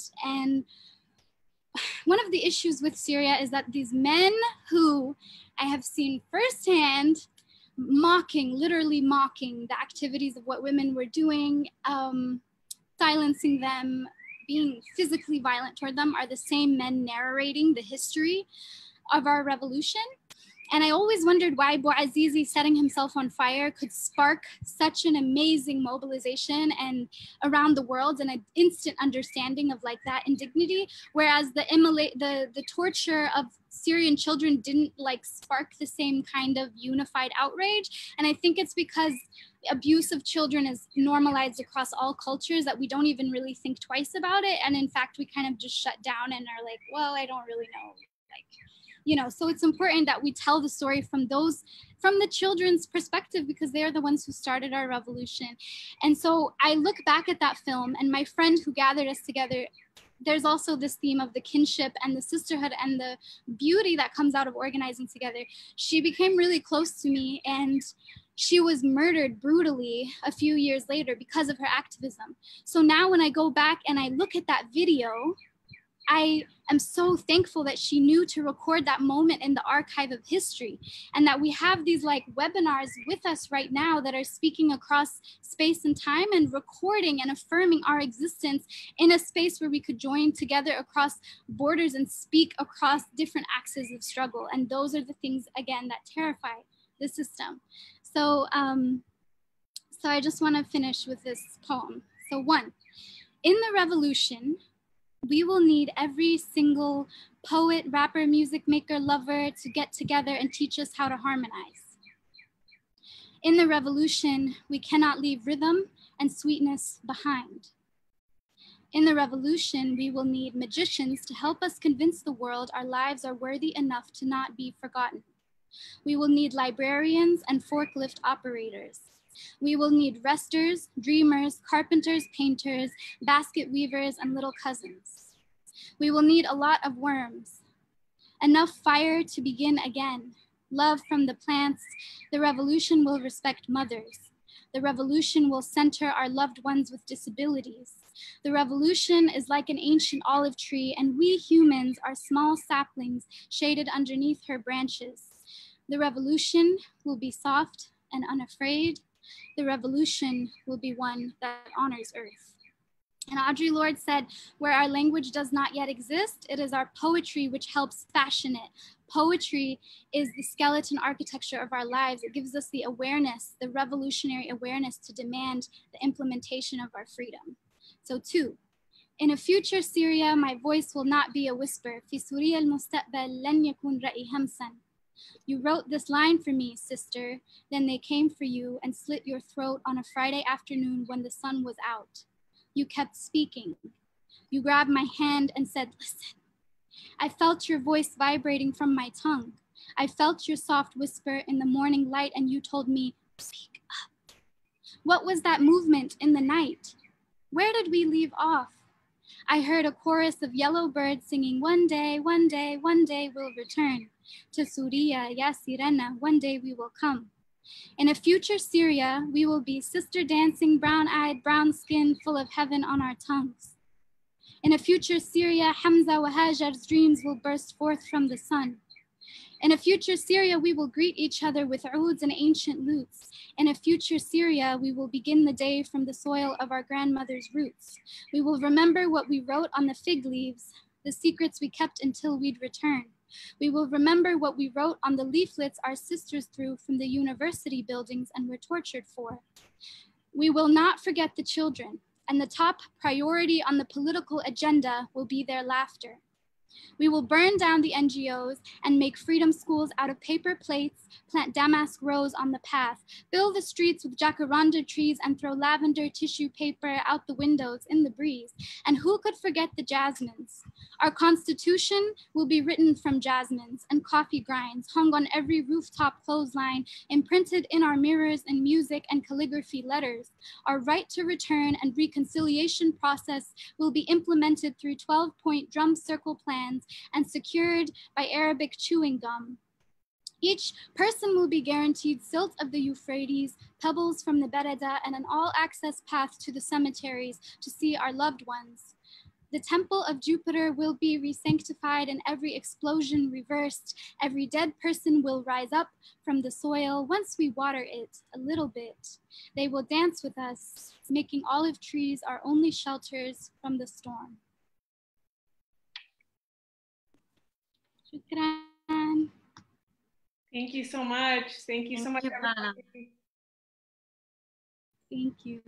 one of the issues with Syria is that these men who I have seen firsthand literally mocking the activities of what women were doing, silencing them, being physically violent toward them, are the same men narrating the history of our revolution. And I always wondered why Bouazizi setting himself on fire could spark such an amazing mobilization and around the world and an instant understanding of like that indignity, whereas the torture of Syrian children didn't like spark the same kind of unified outrage. And I think it's because abuse of children is normalized across all cultures that we don't even really think twice about it. And in fact, we kind of just shut down and are like, well, I don't really know. Like, So it's important that we tell the story from the children's perspective, because they are the ones who started our revolution. And so I look back at that film, and my friend who gathered us together, there's also this theme of the kinship and the sisterhood and the beauty that comes out of organizing together. She became really close to me, and she was murdered brutally a few years later because of her activism. So now when I go back and I look at that video, I am so thankful that she knew to record that moment in the archive of history, and that we have these webinars with us right now that are speaking across space and time and recording and affirming our existence in a space where we could join together across borders and speak across different axes of struggle. And those are the things, again, that terrify the system. So, so I just want to finish with this poem. So 1, in the revolution, we will need every single poet, rapper, music maker, lover to get together and teach us how to harmonize. In the revolution, we cannot leave rhythm and sweetness behind. In the revolution, we will need magicians to help us convince the world our lives are worthy enough to not be forgotten. We will need librarians and forklift operators. We will need resters, dreamers, carpenters, painters, basket weavers, and little cousins. We will need a lot of worms, enough fire to begin again, love from the plants. The revolution will respect mothers. The revolution will center our loved ones with disabilities. The revolution is like an ancient olive tree, and we humans are small saplings shaded underneath her branches. The revolution will be soft and unafraid. The revolution will be one that honors Earth. And Audre Lorde said, where our language does not yet exist, it is our poetry which helps fashion it. Poetry is the skeleton architecture of our lives. It gives us the awareness, the revolutionary awareness to demand the implementation of our freedom. So 2, in a future Syria, my voice will not be a whisper. في سوريا المستقبل لن يكون رأي همسا. You wrote this line for me, sister. Then they came for you and slit your throat on a Friday afternoon when the sun was out. You kept speaking. You grabbed my hand and said, listen. I felt your voice vibrating from my tongue. I felt your soft whisper in the morning light, and you told me, speak up. What was that movement in the night? Where did we leave off? I heard a chorus of yellow birds singing, one day, one day, one day we'll return. To Syria, ya Sirena, one day we will come. In a future Syria, we will be sister dancing, brown-eyed, brown-skinned, full of heaven on our tongues. In a future Syria, Hamza wa Hajar's dreams will burst forth from the sun. In a future Syria, we will greet each other with ouds and ancient lutes. In a future Syria, we will begin the day from the soil of our grandmother's roots. We will remember what we wrote on the fig leaves, the secrets we kept until we'd return. We will remember what we wrote on the leaflets our sisters threw from the university buildings and were tortured for. We will not forget the children, and the top priority on the political agenda will be their laughter. We will burn down the NGOs and make freedom schools out of paper plates, plant damask rose on the path, fill the streets with jacaranda trees, and throw lavender tissue paper out the windows in the breeze. And who could forget the jasmines? Our constitution will be written from jasmines and coffee grinds, hung on every rooftop clothesline, imprinted in our mirrors in music and calligraphy letters. Our right to return and reconciliation process will be implemented through 12-point drum circle plans and secured by Arabic chewing gum. Each person will be guaranteed silt of the Euphrates, pebbles from the Bereda, and an all-access path to the cemeteries to see our loved ones. The temple of Jupiter will be re-sanctified and every explosion reversed. Every dead person will rise up from the soil once we water it a little bit. They will dance with us, making olive trees our only shelters from the storm. Shukran. Thank you so much. Thank you so much. Thank you. Thank you.